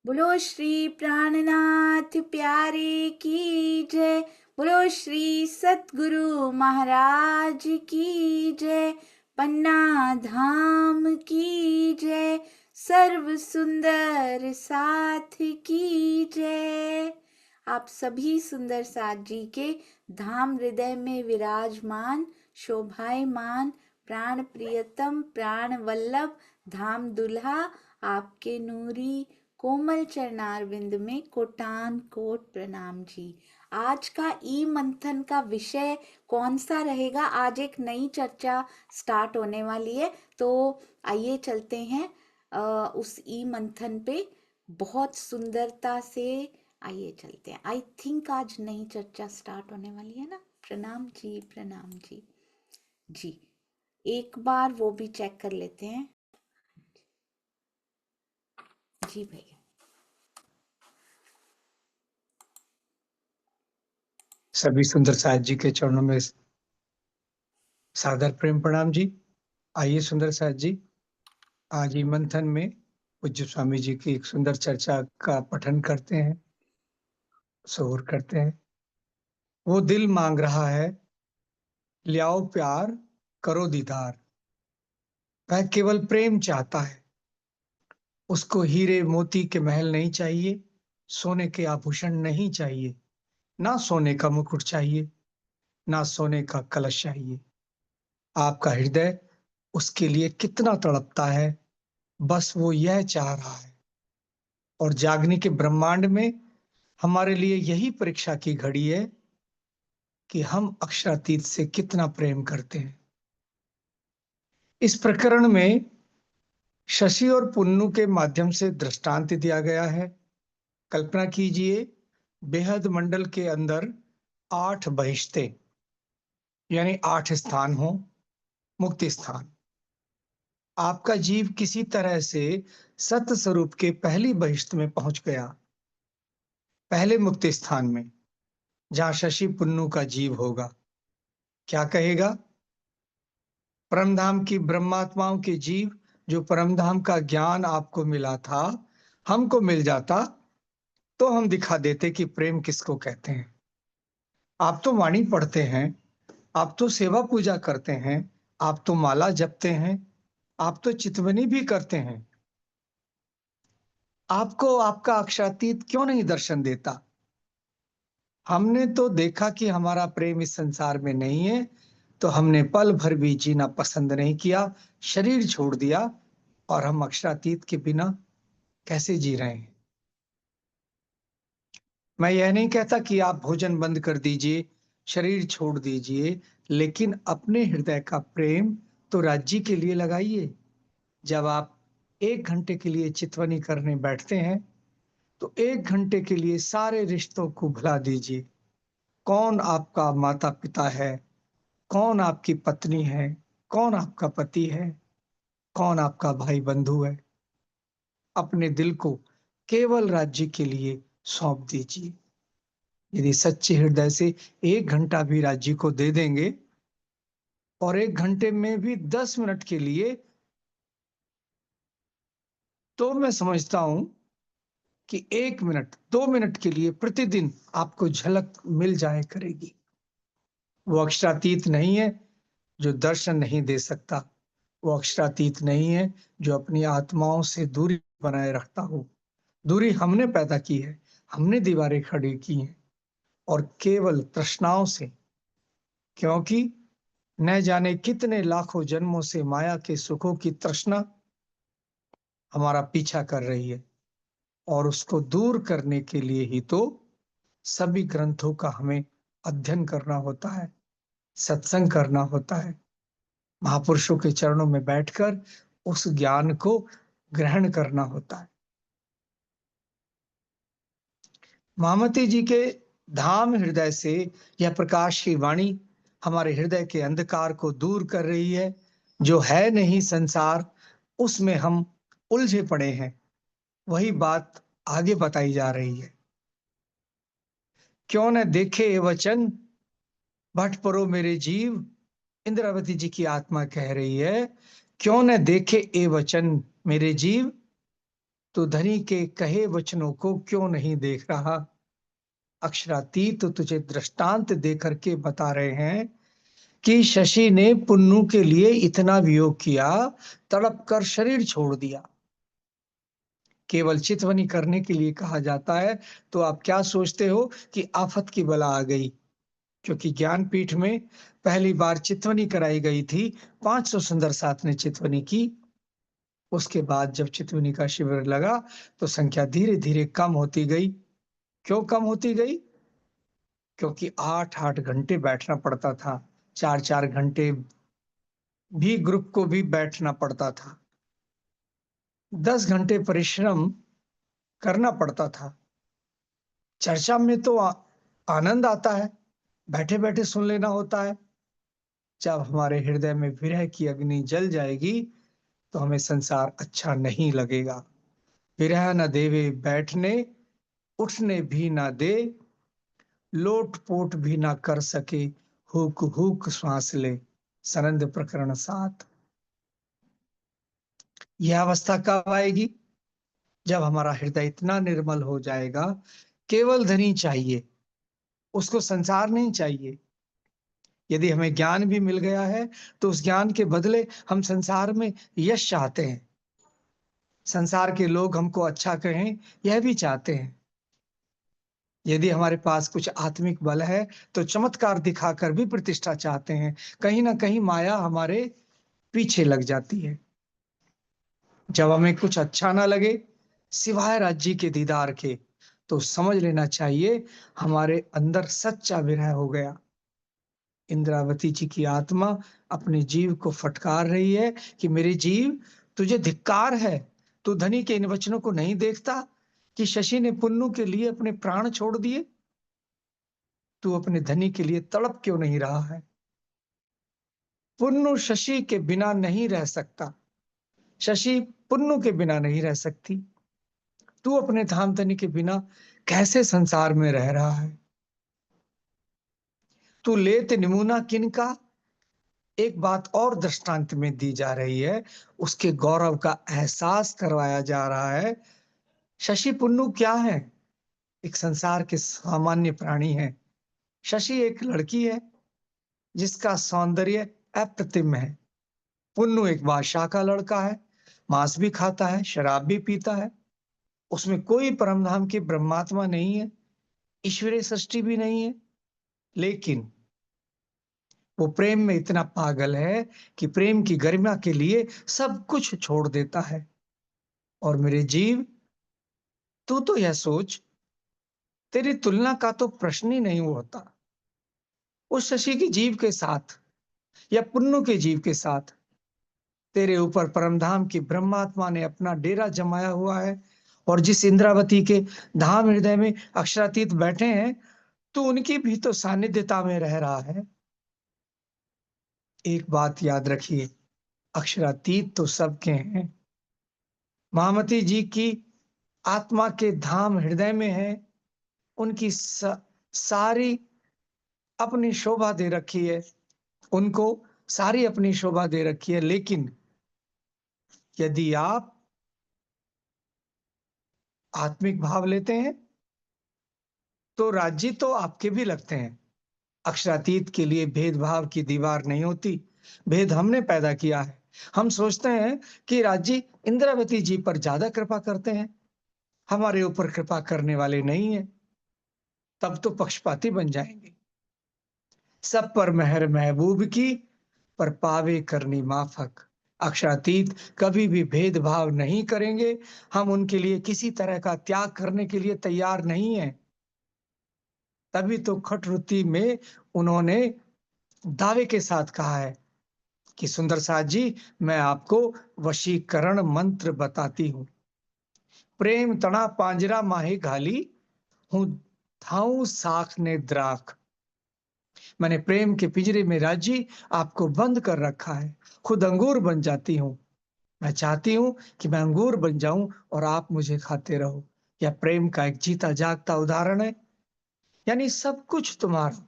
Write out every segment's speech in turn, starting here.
बोलो श्री प्राणनाथ प्यारे की जय। बोलो श्री सतगुरु महाराज की जय। पन्ना धाम की जय। सर्व सुंदर साथ की जय। आप सभी सुंदर साथ जी के धाम हृदय में विराजमान शोभायमान प्राण प्रियतम प्राण वल्लभ धाम दुल्हा आपके नूरी कोमल चरणारविंद में कोटान कोट प्रणाम जी। आज का ई मंथन का विषय कौन सा रहेगा? आज एक नई चर्चा स्टार्ट होने वाली है, तो आइए चलते हैं उस ई मंथन पे बहुत सुंदरता से। आइए चलते हैं। आई थिंक आज नई चर्चा स्टार्ट होने वाली है ना। प्रणाम जी, प्रणाम जी। जी, एक बार वो भी चेक कर लेते हैं। जी भैया। सभी सुंदर साथ जी के चरणों में सादर प्रेम प्रणाम जी। आइए सुंदर साथ जी, आज ही मंथन में पूज्य स्वामी जी की एक सुंदर चर्चा का पठन करते हैं, शोर करते हैं। वो दिल मांग रहा है, लियाओ प्यार, करो दीदार। वह केवल प्रेम चाहता है, उसको हीरे मोती के महल नहीं चाहिए, सोने के आभूषण नहीं चाहिए, ना सोने का मुकुट चाहिए, ना सोने का कलश चाहिए। आपका हृदय उसके लिए कितना तड़पता है, बस वो यह चाह रहा है। और जागने के ब्रह्मांड में हमारे लिए यही परीक्षा की घड़ी है कि हम अक्षरातीत से कितना प्रेम करते हैं। इस प्रकरण में शशि और पुन्नू के माध्यम से दृष्टांत दिया गया है। कल्पना कीजिए, बेहद मंडल के अंदर 8 बहिश्ते यानी 8 स्थान हो, मुक्ति स्थान। आपका जीव किसी तरह से सत्य स्वरूप के पहली बहिश्त में पहुंच गया, पहले मुक्ति स्थान में, जहां शशि पुन्नू का जीव होगा। क्या कहेगा? परमधाम की ब्रह्मात्माओं के जीव, जो परमधाम का ज्ञान आपको मिला था, हमको मिल जाता तो हम दिखा देते कि प्रेम किसको कहते हैं। आप तो वाणी पढ़ते हैं, आप तो सेवा पूजा करते हैं, आप तो माला जपते हैं, आप तो चितवनी भी करते हैं। आपको आपका अक्षरातीत क्यों नहीं दर्शन देता? हमने तो देखा कि हमारा प्रेम इस संसार में नहीं है, तो हमने पल भर भी जीना पसंद नहीं किया, शरीर छोड़ दिया। और हम अक्षरातीत के बिना कैसे जी रहे हैं? मैं यह नहीं कहता कि आप भोजन बंद कर दीजिए, शरीर छोड़ दीजिए, लेकिन अपने हृदय का प्रेम तो राज्य के लिए लगाइए। जब आप 1 घंटे के लिए चितवनी करने बैठते हैं, तो 1 घंटे के लिए सारे रिश्तों को भुला दीजिए। कौन आपका माता पिता है, कौन आपकी पत्नी है, कौन आपका पति है, कौन आपका भाई बंधु है। अपने दिल को केवल राज्य के लिए सौंप दीजिए। यदि सच्चे हृदय से 1 घंटा भी राज्य को दे देंगे, और 1 घंटे में भी 10 मिनट के लिए, तो मैं समझता हूं कि 1 मिनट 2 मिनट के लिए प्रतिदिन आपको झलक मिल जाए करेगी। वो अक्षरातीत नहीं है जो दर्शन नहीं दे सकता, वो अक्षरातीत नहीं है जो अपनी आत्माओं से दूरी बनाए रखता हो। दूरी हमने पैदा की है, हमने दीवारें खड़ी की हैं, और केवल तृष्णाओं से। क्योंकि न जाने कितने लाखों जन्मों से माया के सुखों की तृष्णा हमारा पीछा कर रही है, और उसको दूर करने के लिए ही तो सभी ग्रंथों का हमें अध्ययन करना होता है, सत्संग करना होता है, महापुरुषों के चरणों में बैठकर उस ज्ञान को ग्रहण करना होता है। महामती जी के धाम हृदय से यह प्रकाश की वाणी हमारे हृदय के अंधकार को दूर कर रही है। जो है नहीं संसार, उसमें हम उलझे पड़े हैं, वही बात आगे बताई जा रही है। क्यों न देखे ये वचन, भट परो मेरे जीव। इंद्रावती जी की आत्मा कह रही है, क्यों न देखे ये वचन मेरे जीव, तू धनी के कहे वचनों को क्यों नहीं देख रहा। अक्षरातीत तुझे दृष्टांत दे करके बता रहे हैं कि शशि ने पुन्नू के लिए इतना वियोग किया, तड़प कर शरीर छोड़ दिया। केवल चितवनी करने के लिए कहा जाता है तो आप क्या सोचते हो कि आफत की बला आ गई। क्योंकि ज्ञानपीठ में पहली बार चितवनी कराई गई थी, 500 सुंदर साथ ने चितवनी की। उसके बाद जब चितवनी का शिविर लगा तो संख्या धीरे धीरे कम होती गई। क्यों कम होती गई? क्योंकि 8-8 घंटे बैठना पड़ता था, 4-4 घंटे भी ग्रुप को भी बैठना पड़ता था, 10 घंटे परिश्रम करना पड़ता था। चर्चा में तो आनंद आता है, बैठे बैठे सुन लेना होता है। जब हमारे हृदय में विरह की अग्नि जल जाएगी तो हमें संसार अच्छा नहीं लगेगा। विरह न देवे बैठने, उठने भी ना दे, लोट पोट भी ना कर सके, हुक हुक श्वास ले। सनंद प्रकरण 7। यह अवस्था कब आएगी? जब हमारा हृदय इतना निर्मल हो जाएगा, केवल धनी चाहिए, उसको संसार नहीं चाहिए। यदि हमें ज्ञान भी मिल गया है तो उस ज्ञान के बदले हम संसार में यश चाहते हैं, संसार के लोग हमको अच्छा कहें, यह भी चाहते हैं। यदि हमारे पास कुछ आत्मिक बल है तो चमत्कार दिखाकर भी प्रतिष्ठा चाहते हैं। कहीं ना कहीं माया हमारे पीछे लग जाती है। जब हमें कुछ अच्छा ना लगे सिवाय राज्य के दीदार के, तो समझ लेना चाहिए हमारे अंदर सच्चा विरह हो गया। इंद्रावती जी की आत्मा अपने जीव को फटकार रही है कि मेरे जीव, तुझे धिक्कार है, तू धनी के इन वचनों को नहीं देखता कि शशि ने पुन्नू के लिए अपने प्राण छोड़ दिए। तू अपने धनी के लिए तड़प क्यों नहीं रहा है? पुन्नू शशि के बिना नहीं रह सकता, शशि पुन्नू के बिना नहीं रह सकती। तू अपने धाम धनी के बिना कैसे संसार में रह रहा है? तू लेत नमूना किनका? एक बात और दृष्टांत में दी जा रही है, उसके गौरव का एहसास करवाया जा रहा है। शशि पुन्नू क्या है? एक संसार के सामान्य प्राणी है। शशि एक लड़की है जिसका सौंदर्य अप्रतिम है। पुन्नू एक बादशाह का लड़का है, मांस भी खाता है, शराब भी पीता है। उसमें कोई परमधाम की ब्रह्मात्मा नहीं है, ईश्वरीय सृष्टि भी नहीं है, लेकिन वो प्रेम में इतना पागल है कि प्रेम की गरिमा के लिए सब कुछ छोड़ देता है। और मेरे जीव, तू तो यह सोच, तेरी तुलना का तो प्रश्न ही नहीं होता उस शशि की जीव के साथ या पुन्नू के जीव के साथ। तेरे ऊपर परमधाम की ब्रह्मात्मा ने अपना डेरा जमाया हुआ है, और जिस इंद्रावती के धाम हृदय में अक्षरातीत बैठे हैं, तू उनकी भी तो सानिध्यता में रह रहा है। एक बात याद रखिए, अक्षरातीत तो सबके हैं। महामती जी की आत्मा के धाम हृदय में है, उनकी सारी अपनी शोभा दे रखी है, उनको सारी अपनी शोभा दे रखी है। लेकिन यदि आप आत्मिक भाव लेते हैं तो राज्य तो आपके भी लगते हैं। अक्षरातीत के लिए भेदभाव की दीवार नहीं होती, भेद हमने पैदा किया है। हम सोचते हैं कि राज्य इंद्रावती जी पर ज्यादा कृपा करते हैं, हमारे ऊपर कृपा करने वाले नहीं है। तब तो पक्षपाती बन जाएंगे। सब पर मेहर महबूब की, पर पावे करनी माफक। अक्षरातीत कभी भी भेदभाव नहीं करेंगे, हम उनके लिए किसी तरह का त्याग करने के लिए तैयार नहीं है। तभी तो खटरुति में उन्होंने दावे के साथ कहा है कि सुंदर साथ जी, मैं आपको वशीकरण मंत्र बताती हूँ। प्रेम तना पांजरा माहे घाली, हूँ थाऊ साख ने द्राख। मैंने प्रेम के पिंजरे में राजी आपको बंद कर रखा है, खुद अंगूर बन जाती हूँ। मैं चाहती हूँ कि मैं अंगूर बन जाऊं और आप मुझे खाते रहो। यह प्रेम का एक जीता जागता उदाहरण है। यानी सब कुछ तुम्हारा,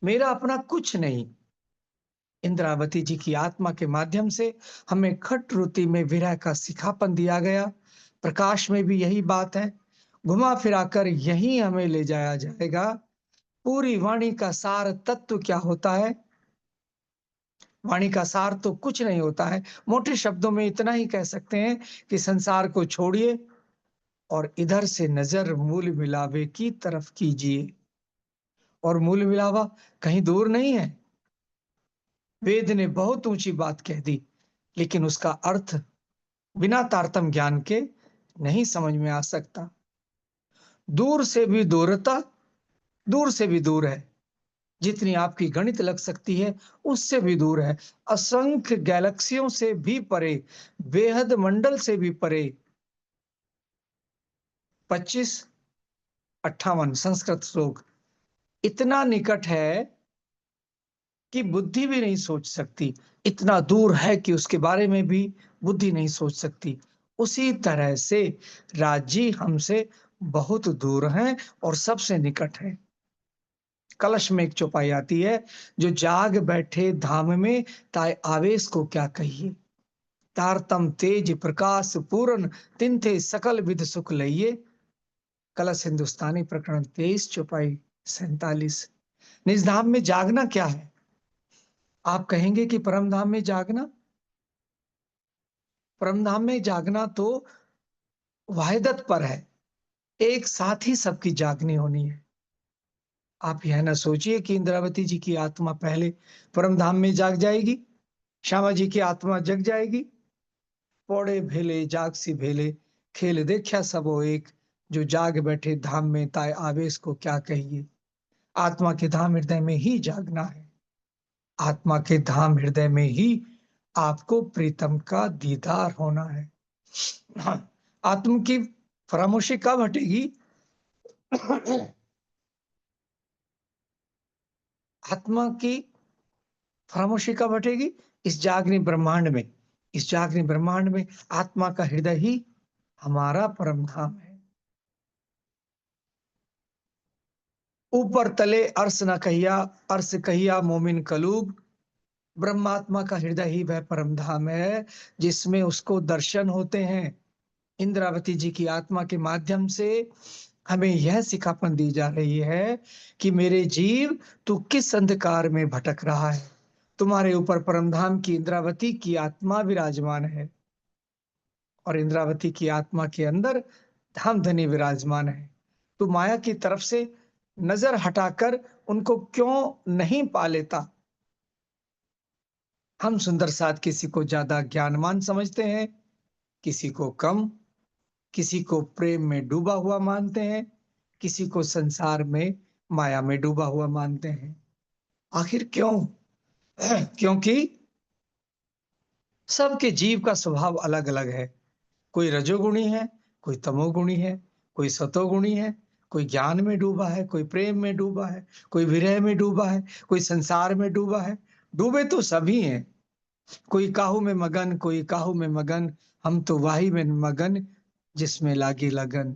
मेरा अपना कुछ नहीं। इंद्रावती जी की आत्मा के माध्यम से हमें खट रुति में विरह का सिखापन दिया गया। प्रकाश में भी यही बात है। घुमा फिराकर यही हमें ले जाया जाएगा। पूरी वाणी का सार तत्व क्या होता है? वाणी का सार तो कुछ नहीं होता है। मोटे शब्दों में इतना ही कह सकते हैं कि संसार को छोड़िए और इधर से नजर मूल मिलावे की तरफ कीजिए। और मूल मिलावा कहीं दूर नहीं है। वेद ने बहुत ऊंची बात कह दी, लेकिन उसका अर्थ बिना तारतम ज्ञान के नहीं समझ में आ सकता। दूर से भी दूरता, दूर से भी दूर है। जितनी आपकी गणित लग सकती है, उससे भी दूर है। असंख्य गैलेक्सियों से भी परे, बेहद मंडल से भी परे। 2558 संस्कृत श्लोक इतना निकट है कि बुद्धि भी नहीं सोच सकती, इतना दूर है कि उसके बारे में भी बुद्धि नहीं सोच सकती। उसी तरह से राज्य हमसे बहुत दूर हैं और सबसे निकट है। कलश में एक चौपाई आती है, जो जाग बैठे धाम में ताए आवेश को क्या कहिए। तारतम तेज प्रकाश पूर्ण तिन्थे सकल विध सुख लइए। कलश हिंदुस्तानी प्रकरण 23 चौपाई 47। निज धाम में जागना क्या है? आप कहेंगे कि परम धाम में जागना, परम धाम में जागना तो वाहिदत पर है। एक साथ ही सबकी जागनी होनी है। आप यह ना सोचिए कि इंद्रावती जी की आत्मा पहले परम धाम में जाग जाएगी, श्यामा जी की आत्मा जग जाएगी। पौड़े भेले जाग सी भेले, खेल देखा सबो एक, जो जाग बैठे धाम में ताए आवेश को क्या कहिए। आत्मा के धाम हृदय में ही जागना है। आत्मा के धाम हृदय में ही आपको प्रीतम का दीदार होना है। हाँ, आत्म की फरामोशी कब हटेगी? आत्मा की खामोशी कब हटेगी? इस जागनी ब्रह्मांड में। इस जागनी ब्रह्मांड में आत्मा का हृदय ही हमारा परम धाम है। ऊपर तले अर्श न कहिया, अर्श कहिया मोमिन कलूब। ब्रह्मात्मा का हृदय ही वह परम धाम है जिसमें उसको दर्शन होते हैं। इंद्रावती जी की आत्मा के माध्यम से हमें यह सिखापन दी जा रही है कि मेरे जीव, तू किस अंधकार में भटक रहा है। तुम्हारे ऊपर परमधाम की इंद्रावती की आत्मा विराजमान है और इंद्रावती की आत्मा के अंदर धामधनी विराजमान है। तू माया की तरफ से नजर हटाकर उनको क्यों नहीं पा लेता? हम सुंदर साथ किसी को ज्यादा ज्ञानवान समझते हैं, किसी को कम, किसी को प्रेम में डूबा हुआ मानते हैं, किसी को संसार में माया में डूबा हुआ मानते हैं। आखिर क्यों? क्योंकि सबके जीव का स्वभाव अलग अलग है। कोई रजोगुणी है, कोई तमोगुणी है, कोई सतोगुणी है, कोई ज्ञान में डूबा है, कोई प्रेम में डूबा है, कोई विरह में डूबा है, कोई संसार में डूबा है। डूबे तो सभी हैं। कोई काहू में मगन, कोई काहू में मगन, हम तो वाही में मगन, जिसमें लागी लगन।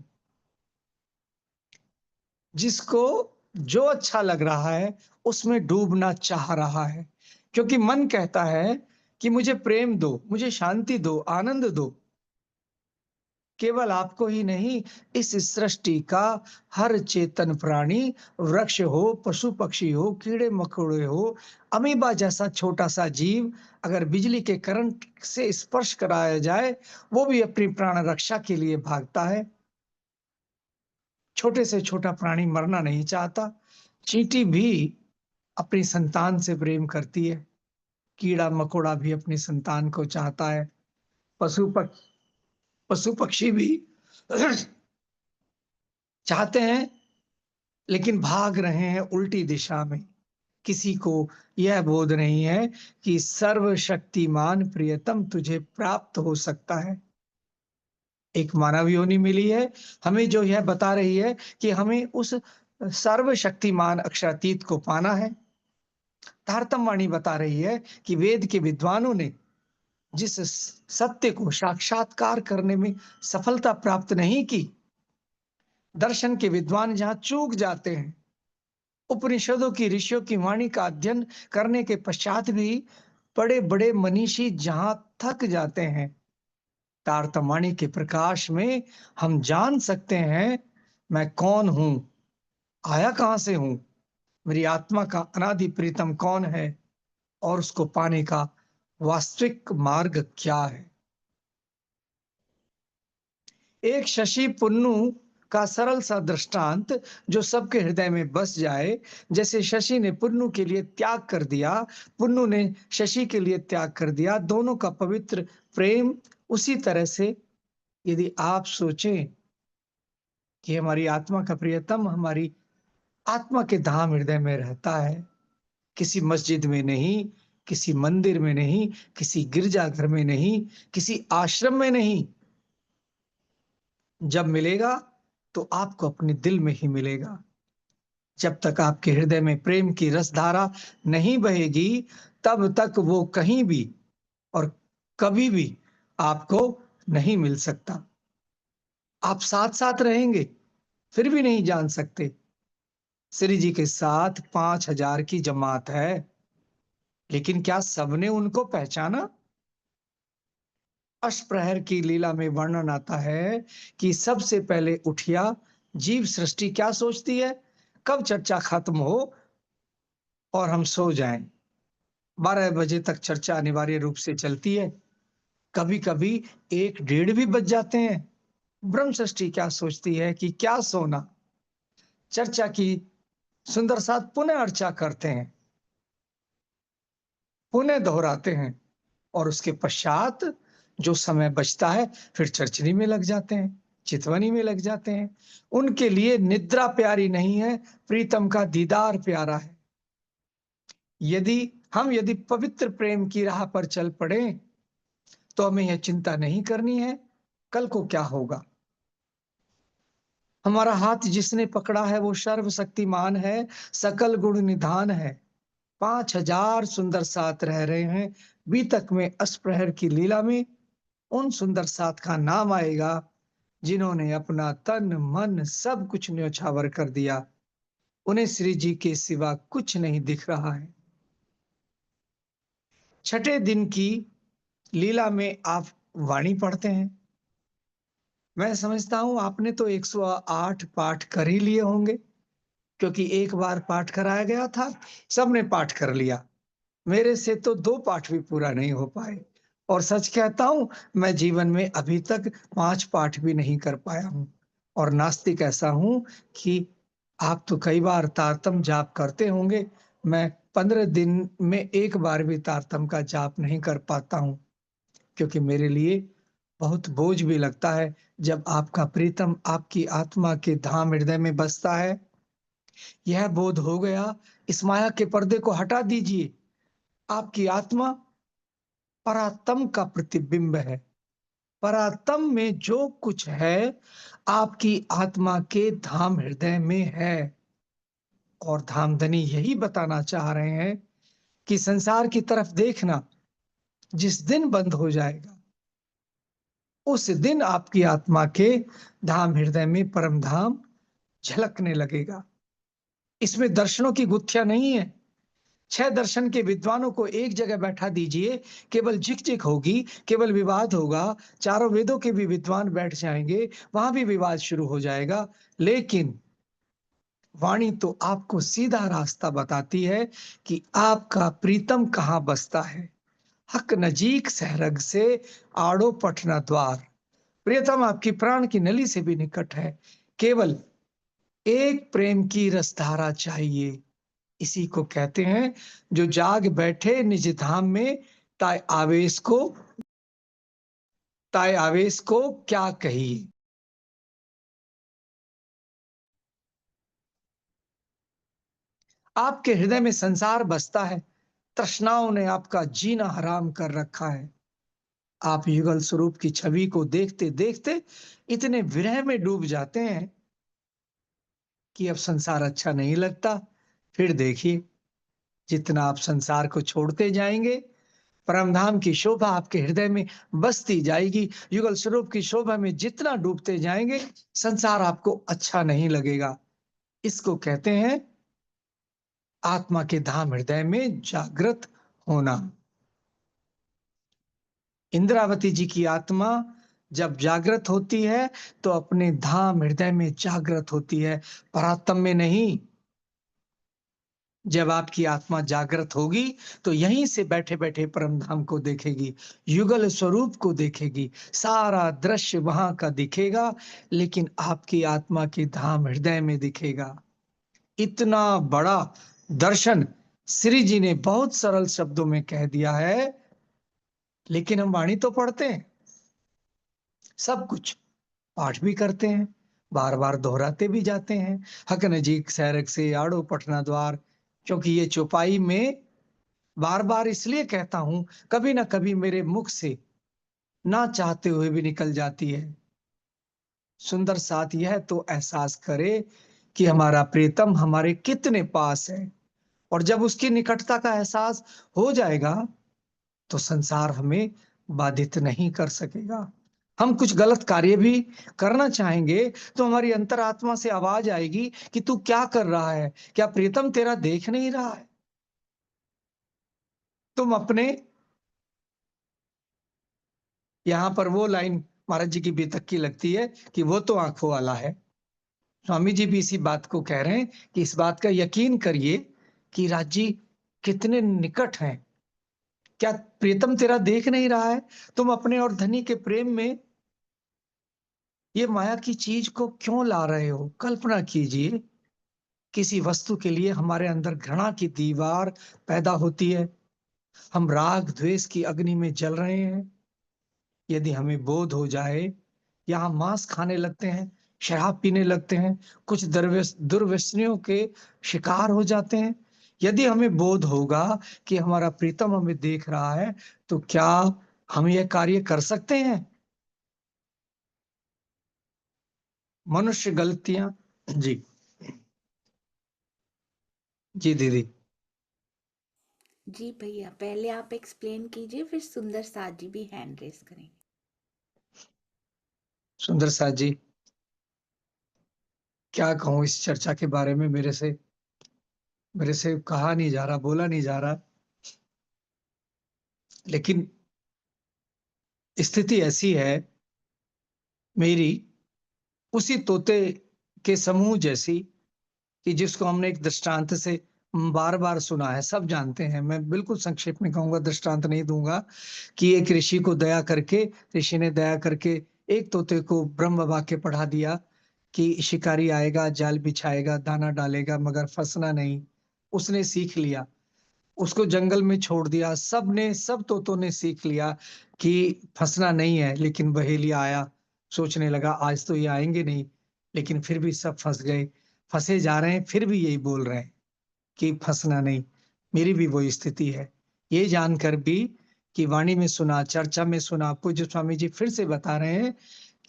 जिसको जो अच्छा लग रहा है उसमें डूबना चाह रहा है, क्योंकि मन कहता है कि मुझे प्रेम दो, मुझे शांति दो, आनंद दो। केवल आपको ही नहीं, इस सृष्टि का हर चेतन प्राणी, वृक्ष हो, पशु पक्षी हो, कीड़े मकोड़े हो, अमीबा जैसा छोटा सा जीव अगर बिजली के करंट से स्पर्श कराया जाए, वो भी अपनी प्राण रक्षा के लिए भागता है। छोटे से छोटा प्राणी मरना नहीं चाहता। चींटी भी अपनी संतान से प्रेम करती है। कीड़ा मकोड़ा भी अपनी संतान को चाहता है। पशु पक्ष पशु पक्षी भी चाहते हैं, लेकिन भाग रहे हैं उल्टी दिशा में। किसी को यह बोध नहीं है कि सर्वशक्तिमान प्रियतम तुझे प्राप्त हो सकता है। एक मानव योनि मिली है हमें, जो यह बता रही है कि हमें उस सर्वशक्तिमान अक्षरातीत को पाना है। तारतम वाणी बता रही है कि वेद के विद्वानों ने जिस सत्य को साक्षात्कार करने में सफलता प्राप्त नहीं की, दर्शन के विद्वान जहां चूक जाते हैं, उपनिषदों की, ऋषियों की वाणी का अध्ययन करने के पश्चात भी बड़े बड़े मनीषी जहां थक जाते हैं, तारतम्य के प्रकाश में हम जान सकते हैं मैं कौन हूं, आया कहां से हूं, मेरी आत्मा का अनादि प्रीतम कौन है और उसको पाने का वास्तविक मार्ग क्या है। एक शशि पुन्नू का सरल सा दृष्टांत जो सबके हृदय में बस जाए, जैसे शशि ने पुन्नू के लिए त्याग कर दिया, पुन्नू ने शशि के लिए त्याग कर दिया, दोनों का पवित्र प्रेम। उसी तरह से यदि आप सोचें कि हमारी आत्मा का प्रियतम हमारी आत्मा के धाम हृदय में रहता है, किसी मस्जिद में नहीं, किसी मंदिर में नहीं, किसी गिरजाघर में नहीं, किसी आश्रम में नहीं, जब मिलेगा तो आपको अपने दिल में ही मिलेगा। जब तक आपके हृदय में प्रेम की रसधारा नहीं बहेगी, तब तक वो कहीं भी और कभी भी आपको नहीं मिल सकता। आप साथ-साथ रहेंगे, फिर भी नहीं जान सकते। श्री जी के साथ 5,000 की जमात है, लेकिन क्या सबने उनको पहचाना? अष्टप्रहर की लीला में वर्णन आता है कि सबसे पहले उठिया जीव सृष्टि क्या सोचती है, कब चर्चा खत्म हो और हम सो जाएं। 12 बजे तक चर्चा अनिवार्य रूप से चलती है, कभी-कभी 1 डेढ़ भी बज जाते हैं। ब्रह्म सृष्टि क्या सोचती है कि क्या सोना, चर्चा की सुंदर साथ पुनः अर्चा करते हैं, पुनः दोहराते हैं और उसके पश्चात जो समय बचता है फिर चर्चनी में लग जाते हैं, चितवनी में लग जाते हैं। उनके लिए निद्रा प्यारी नहीं है, प्रीतम का दीदार प्यारा है। यदि पवित्र प्रेम की राह पर चल पड़े तो हमें यह चिंता नहीं करनी है कल को क्या होगा। हमारा हाथ जिसने पकड़ा है वो सर्वशक्तिमान है, सकल गुण निधान है। 5,000 सुंदर साथ रह रहे हैं, बीतक में अष्टप्रहर की लीला में उन सुंदर साथ का नाम आएगा जिन्होंने अपना तन मन सब कुछ न्यौछावर कर दिया। उन्हें श्री जी के सिवा कुछ नहीं दिख रहा है। छठे दिन की लीला में आप वाणी पढ़ते हैं। मैं समझता हूं आपने तो 108 पाठ कर ही लिए होंगे, क्योंकि एक बार पाठ कराया गया था, सबने पाठ कर लिया। मेरे से तो 2 पाठ भी पूरा नहीं हो पाए और सच कहता हूँ, मैं जीवन में अभी तक 5 पाठ भी नहीं कर पाया हूँ और नास्तिक ऐसा हूँ कि आप तो कई बार तारतम जाप करते होंगे, मैं 15 दिन में 1 बार भी तारतम का जाप नहीं कर पाता हूँ, क्योंकि मेरे लिए बहुत बोझ भी लगता है जब आपका प्रीतम आपकी आत्मा के धाम हृदय में बसता है। यह बोध हो गया, इस माया के पर्दे को हटा दीजिए। आपकी आत्मा परात्म का प्रतिबिंब है। परात्म में जो कुछ है, आपकी आत्मा के धाम हृदय में है। और धामधनी यही बताना चाह रहे हैं कि संसार की तरफ देखना जिस दिन बंद हो जाएगा, उस दिन आपकी आत्मा के धाम हृदय में परम धाम झलकने लगेगा। इसमें दर्शनों की गुत्थियां नहीं है। 6 दर्शन के विद्वानों को एक जगह बैठा दीजिए, केवल झिक-झिक होगी, केवल विवाद होगा, चारों वेदों के भी विद्वान बैठ जाएँगे, वहाँ भी विवाद शुरू हो जाएगा। लेकिन वाणी तो आपको सीधा रास्ता बताती है कि आपका प्रीतम कहाँ बसता है। हक नजीक सहरग से आड़ो पठना द्वार। प्रियतम आपकी प्राण की नली से भी निकट है। केवल एक प्रेम की रसधारा चाहिए। इसी को कहते हैं जो जाग बैठे निज धाम में, ताय आवेश को क्या कहिए। आपके हृदय में संसार बसता है, तृष्णाओं ने आपका जीना हराम कर रखा है। आप युगल स्वरूप की छवि को देखते देखते इतने विरह में डूब जाते हैं कि अब संसार अच्छा नहीं लगता। फिर देखिए, जितना आप संसार को छोड़ते जाएंगे, परमधाम की शोभा आपके हृदय में बसती जाएगी। युगल स्वरूप की शोभा में जितना डूबते जाएंगे, संसार आपको अच्छा नहीं लगेगा। इसको कहते हैं आत्मा के धाम हृदय में जागृत होना। इंद्रावती जी की आत्मा जब जागृत होती है तो अपने धाम हृदय में जागृत होती है, परात्म में नहीं। जब आपकी आत्मा जागृत होगी तो यहीं से बैठे बैठे परम धाम को देखेगी, युगल स्वरूप को देखेगी, सारा दृश्य वहां का दिखेगा, लेकिन आपकी आत्मा के धाम हृदय में दिखेगा। इतना बड़ा दर्शन श्री जी ने बहुत सरल शब्दों में कह दिया है, लेकिन हम वाणी तो पढ़ते हैं, सब कुछ पाठ भी करते हैं, बार बार दोहराते भी जाते हैं, हक नजीक सैरक से आड़ो पटना द्वार, क्योंकि ये चौपाई में बार बार इसलिए कहता हूं, कभी ना कभी मेरे मुख से ना चाहते हुए भी निकल जाती है। सुंदर साथ यह तो एहसास करे कि हमारा प्रीतम हमारे कितने पास है, और जब उसकी निकटता का एहसास हो जाएगा तो संसार हमें बाधित नहीं कर सकेगा। हम कुछ गलत कार्य भी करना चाहेंगे तो हमारी अंतरात्मा से आवाज आएगी कि तू क्या कर रहा है, क्या प्रीतम तेरा देख नहीं रहा है? तुम अपने, यहां पर वो लाइन महाराज जी की बेतक्की लगती है कि वो तो आंखों वाला है। स्वामी जी भी इसी बात को कह रहे हैं कि इस बात का यकीन करिए कि राज जी कितने निकट हैं। क्या प्रीतम तेरा देख नहीं रहा है? तुम अपने और धनी के प्रेम में ये माया की चीज को क्यों ला रहे हो? कल्पना कीजिए, किसी वस्तु के लिए हमारे अंदर घृणा की दीवार पैदा होती है, हम राग द्वेष की अग्नि में जल रहे हैं। यदि हमें बोध हो जाए, या हम मांस खाने लगते हैं, शराब पीने लगते हैं, कुछ दुर्व्यसनियों के शिकार हो जाते हैं, यदि हमें बोध होगा कि हमारा प्रीतम हमें देख रहा है, तो क्या हम यह कार्य कर सकते हैं? मनुष्य गलतियां, जी जी दीदी। जी भैया, पहले आप एक्सप्लेन कीजिए, फिर सुंदर साथ जी भी हैंड रेस करेंगे। सुंदर साथ जी, क्या कहूं इस चर्चा के बारे में? मेरे से कहा नहीं जा रहा, बोला नहीं जा रहा, लेकिन स्थिति ऐसी है मेरी, उसी तोते के समूह जैसी, कि जिसको हमने एक दृष्टांत से बार बार सुना है, सब जानते हैं। मैं बिल्कुल संक्षेप में कहूंगा, दृष्टांत नहीं दूंगा, कि एक ऋषि को दया करके, ऋषि ने दया करके एक तोते को ब्रह्म वाक्य पढ़ा दिया कि शिकारी आएगा, जाल बिछाएगा, दाना डालेगा, मगर फंसना नहीं। उसने सीख लिया, उसको जंगल में छोड़ दिया, सब तोतों ने सीख लिया कि फंसना नहीं है। लेकिन बहेलिया आया, सोचने लगा आज तो ये आएंगे नहीं, लेकिन फिर भी सब फंस गए, फंसे जा रहे हैं, फिर भी यही बोल रहे हैं कि फंसना नहीं। मेरी भी वही स्थिति है। ये जानकर भी कि वाणी में सुना, चर्चा में सुना, पूज्य स्वामी जी फिर से बता रहे हैं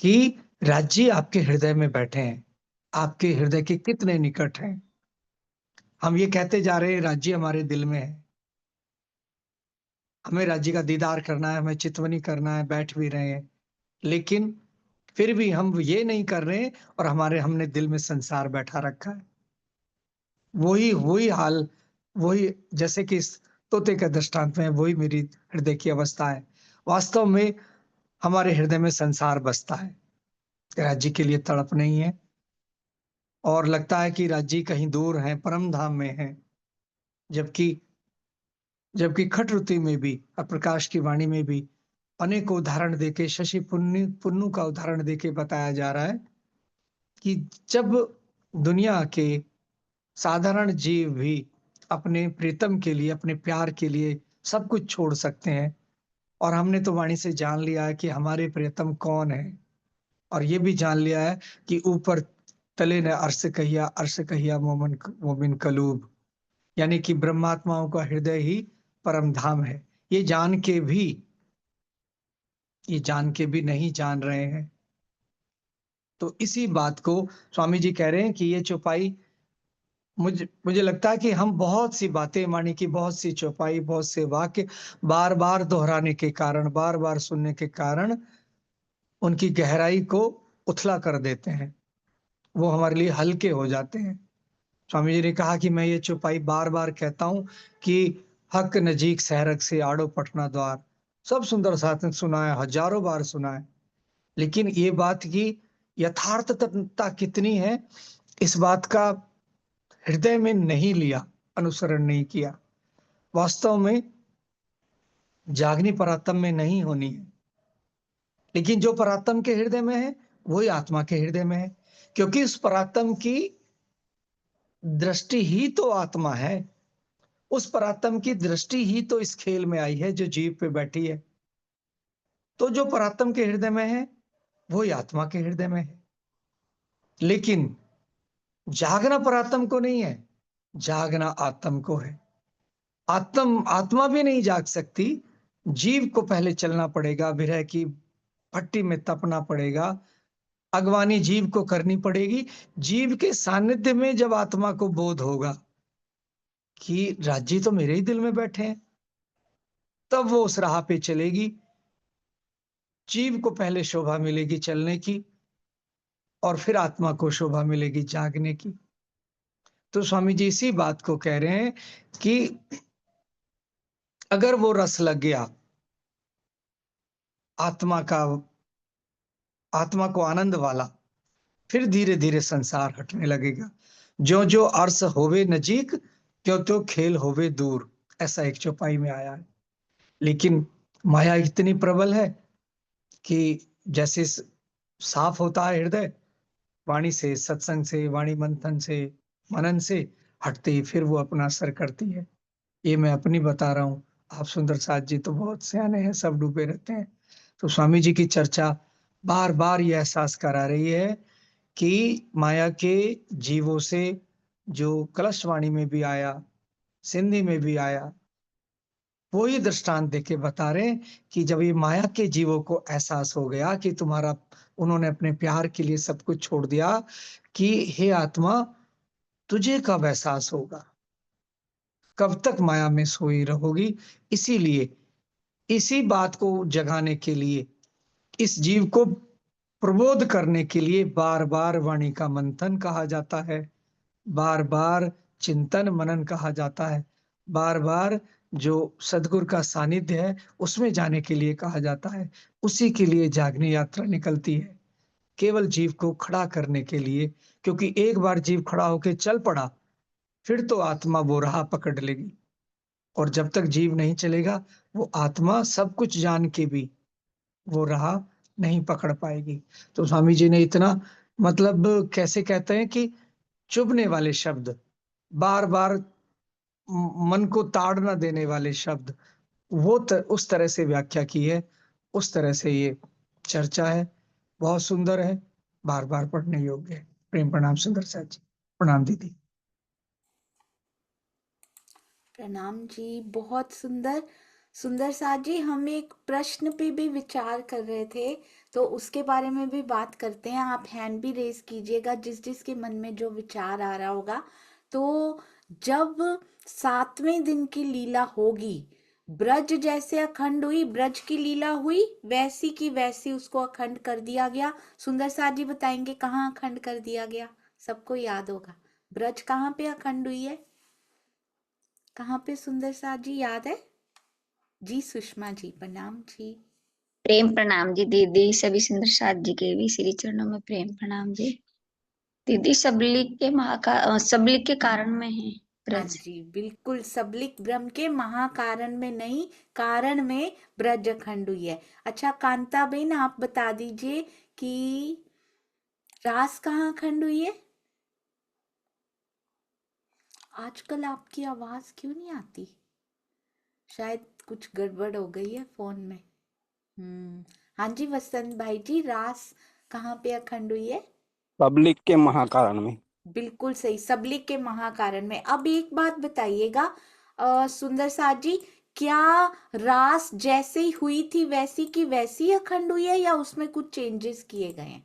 कि राज्य आपके हृदय में बैठे हैं, आपके हृदय के कितने निकट हैं। हम ये कहते जा रहे हैं राज्य हमारे दिल में है, हमें राज्य का दीदार करना है, हमें चितवनी करना है, बैठ भी रहे हैं, लेकिन फिर भी हम ये नहीं कर रहे हैं, और हमने दिल में संसार बैठा रखा है। वही वही हाल, वही जैसे कि इस तोते का दृष्टांत में है, वही मेरी हृदय की अवस्था है। वास्तव में हमारे हृदय में संसार बसता है, राज्य के लिए तड़प नहीं है, और लगता है कि राज्य कहीं दूर है, परम धाम में है। जबकि जबकि खट रुति में भी और प्रकाश की वाणी में भी अनेकों उदाहरण देके, शशि पुन्नू का उदाहरण देके बताया जा रहा है कि जब दुनिया के साधारण जीव भी अपने प्रीतम के लिए, अपने प्यार के लिए सब कुछ छोड़ सकते हैं, और हमने तो वाणी से जान लिया है कि हमारे प्रियतम कौन है, और ये भी जान लिया है कि ऊपर तले ने अर्श कहिया मोमिन कलूब, यानी कि ब्रह्मात्माओं का हृदय ही परम धाम है। ये जान के भी नहीं जान रहे हैं। तो इसी बात को स्वामी जी कह रहे हैं कि ये चौपाई, मुझे लगता है कि हम बहुत सी बातें, मानी की बहुत सी चौपाई, बहुत से वाक्य बार बार दोहराने के कारण, बार बार सुनने के कारण उनकी गहराई को उथला कर देते हैं, वो हमारे लिए हल्के हो जाते हैं। स्वामी जी ने कहा कि मैं ये चौपाई बार बार कहता हूं कि हक नजीक सहरक से आड़ो पटना द्वार, सब सुंदर साथ सुना है, हजारों बार सुना है, लेकिन ये बात की यथार्थता कितनी है, इस बात का हृदय में नहीं लिया, अनुसरण नहीं किया। वास्तव में जागनी परात्म में नहीं होनी है, लेकिन जो परात्म के हृदय में है वही आत्मा के हृदय में है, क्योंकि उस परात्म की दृष्टि ही तो आत्मा है, उस परात्म की दृष्टि ही तो इस खेल में आई है जो जीव पे बैठी है। तो जो परात्म के हृदय में है वही आत्मा के हृदय में है, लेकिन जागना परात्म को नहीं है, जागना आत्म को है। आत्मा भी नहीं जाग सकती, जीव को पहले चलना पड़ेगा, विरह की भट्टी में तपना पड़ेगा, अगवानी जीव को करनी पड़ेगी। जीव के सानिध्य में जब आत्मा को बोध होगा कि राज्य तो मेरे ही दिल में बैठे हैं, तब वो उस राह पे चलेगी। जीव को पहले शोभा मिलेगी चलने की, और फिर आत्मा को शोभा मिलेगी जागने की। तो स्वामी जी इसी बात को कह रहे हैं कि अगर वो रस लग गया आत्मा का, आत्मा को आनंद वाला, फिर धीरे धीरे संसार हटने लगेगा। जो जो अर्स होवे नजीक, त्यों त्यों खेल होवे दूर, ऐसा एक चौपाई में आया है। लेकिन माया इतनी प्रबल है कि जैसे साफ होता है हृदय वाणी से, सत्संग से, वाणी मंथन से, मनन से, हटते ही फिर वो अपना असर करती है। ये मैं अपनी बता रहा हूँ, आप सुंदर साथ जी तो बहुत सियाने हैं, सब डूबे रहते हैं। तो स्वामी जी की चर्चा बार बार ये एहसास करा रही है कि माया के जीवों से, जो कलशवाणी में भी आया, सिंधी में भी आया, वो ही दृष्टांत देके बता रहे हैं कि जब ये माया के जीवों को एहसास हो गया कि तुम्हारा, उन्होंने अपने प्यार के लिए सब कुछ छोड़ दिया, कि हे आत्मा तुझे कब एहसास होगा, कब तक माया में सोई रहोगी। इसीलिए इसी बात को जगाने के लिए, इस जीव को प्रबोध करने के लिए बार बार वाणी का मंथन कहा जाता है, बार बार चिंतन मनन कहा जाता है, बार बार जो सदगुरु का सानिध्य है उसमें जाने के लिए कहा जाता है। उसी के लिए जागनी यात्रा निकलती है, केवल जीव को खड़ा करने के लिए, क्योंकि एक बार जीव खड़ा होकर चल पड़ा फिर तो आत्मा वो राह पकड़ लेगी, और जब तक जीव नहीं चलेगा वो आत्मा सब कुछ जान के भी वो राह नहीं पकड़ पाएगी। तो स्वामी जी ने इतना, मतलब कैसे कहते हैं कि चुभने वाले शब्द, बार बार मन को ताड़ ना देने वाले शब्द, उस तरह से व्याख्या की है, उस तरह से ये चर्चा है, बहुत सुंदर है, बार बार पढ़ने योग्य है। प्रेम प्रणाम सुंदर साथ जी। प्रणाम दीदी। प्रणाम जी, बहुत सुंदर। सुंदर साथ जी, हम एक प्रश्न पे भी विचार कर रहे थे, तो उसके बारे में भी बात करते हैं। आप हैंड भी रेज कीजिएगा जिस जिसके मन में जो विचार आ रहा होगा। तो जब 7वें दिन की लीला होगी, ब्रज जैसे अखंड हुई, ब्रज की लीला हुई वैसी की वैसी उसको अखंड कर दिया गया। सुंदर साथ जी बताएंगे कहाँ अखंड कर दिया गया, सबको याद होगा। ब्रज कहाँ पे अखंड हुई है, कहाँ पे सुंदर साथ जी याद है? जी सुषमा जी, प्रणाम जी। प्रेम प्रणाम जी दीदी, सभी सुंदर साथ जी के भी श्री चरणों में प्रेम प्रणाम जी। दीदी सबलिक के कारण में है हाँ ब्रज। जी, बिल्कुल, सबलिक ब्रह्म के महाकारण में नहीं, कारण में ब्रज अखंड हुई है। अच्छा कांता बेन, आप बता दीजिए कि रास कहाँ अखंड हुई है? आजकल आपकी आवाज क्यों नहीं आती? शायद कुछ गड़बड़ हो गई है फोन में। हाँ जी वसंत भाई जी, रास कहाँ पे अखंड हुई है? पब्लिक के महाकारण में। बिल्कुल सही, सबलिक के महाकारण में। अब एक बात बताइएगा सुंदर साथ जी, क्या रास जैसे ही हुई थी वैसी की वैसी अखंड हुई है या उसमें कुछ चेंजेस किए गए हैं?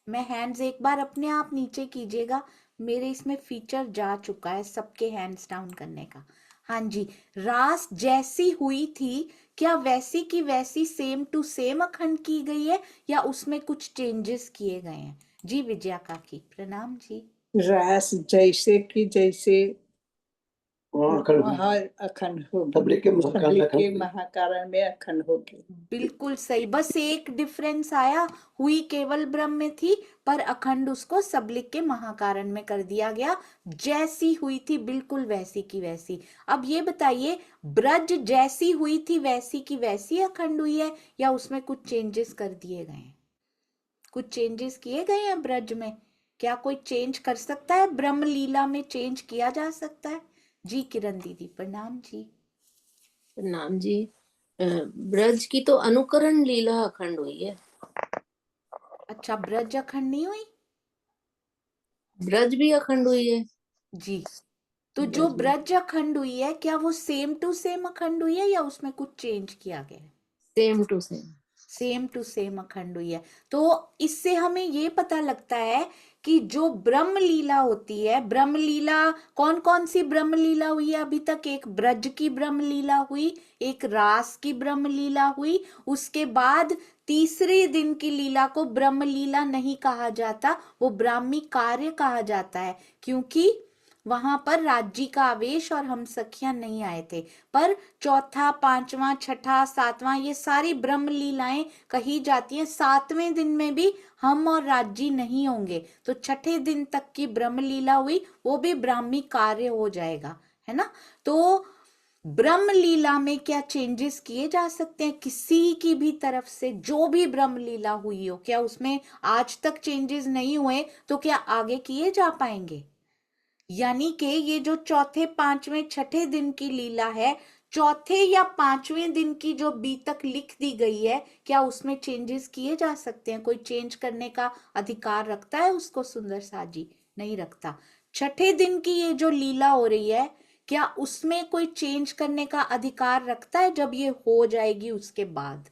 मैं हैंड्स एक बार अपने आप नीचे कीजिएगा, मेरे इसमें फीचर जा चुका है सबके हैंड्स डाउन करने का। हाँ जी, रास जैसी हुई थी क्या वैसी की वैसी सेम टू सेम अखंड की गई है या उसमें कुछ चेंजेस किए गए हैं? जी विजया काकी, प्रणाम जी। रास जैसे कि जैसे वहाँ अखंड हुई। वहाँ अखंड होगी, तबलीग के महाकारण तबलीग अखंड के हुई। महाकारण में अखंड होगी। बिल्कुल सही, बस एक डिफरेंस आया, हुई केवल ब्रह्म में थी पर अखंड उसको सबलिक के महाकारण में कर दिया गया, जैसी हुई थी बिल्कुल वैसी की वैसी। अब ये बताइए, ब्रज जैसी हुई थी वैसी की वैसी अखंड हुई है या उसमें कुछ चेंजेस कर दिए गए हैं? कुछ चेंजेस किए गए हैं ब्रज में? क्या कोई चेंज कर सकता है? ब्रह्म लीला में चेंज किया जा सकता है? जी किरण दीदी प्रणाम जी। प्रणाम जी। ब्रज की तो अनुकरण लीला अखंड हुई है। अच्छा, ब्रज अखंड नहीं हुई? ब्रज भी अखंड हुई है जी, तो जो ब्रज में ब्रज अखंड हुई है क्या वो सेम टू सेम अखंड हुई है या उसमें कुछ चेंज किया गया है? Same to same. Same to same अखंड हुई है। तो इससे हमें ये पता लगता है कि जो ब्रह्म लीला होती है, ब्रह्म लीला कौन कौन सी ब्रह्म लीला हुई है अभी तक? एक ब्रज की ब्रह्म लीला हुई, एक रास की ब्रह्म लीला हुई, उसके बाद तीसरे दिन की लीला को ब्रह्म लीला नहीं कहा जाता, वो ब्राह्मी कार्य कहा जाता है, क्योंकि वहां पर राज्य का आवेश और हम सखियां नहीं आए थे। पर चौथा, पांचवा, छठा, सातवां, ये सारी ब्रह्म लीलाएं कही जाती हैं। सातवें दिन में भी हम और राज्य नहीं होंगे, तो छठे दिन तक की ब्रह्म लीला हुई, वो भी ब्राह्मी कार्य हो जाएगा, है ना? तो ब्रह्म लीला में क्या चेंजेस किए जा सकते हैं किसी की भी तरफ से? जो भी ब्रह्म लीला हुई हो, क्या उसमें आज तक चेंजेस नहीं हुए तो क्या आगे किए जा पाएंगे? यानी कि ये जो चौथे, पांचवें, छठे दिन की लीला है, चौथे या पांचवें दिन की जो बीतक लिख दी गई है, क्या उसमें चेंजेस किए जा सकते हैं? कोई चेंज करने का अधिकार रखता है उसको सुंदर साथ जी? नहीं रखता। छठे दिन की ये जो लीला हो रही है, क्या उसमें कोई चेंज करने का अधिकार रखता है जब ये हो जाएगी उसके बाद?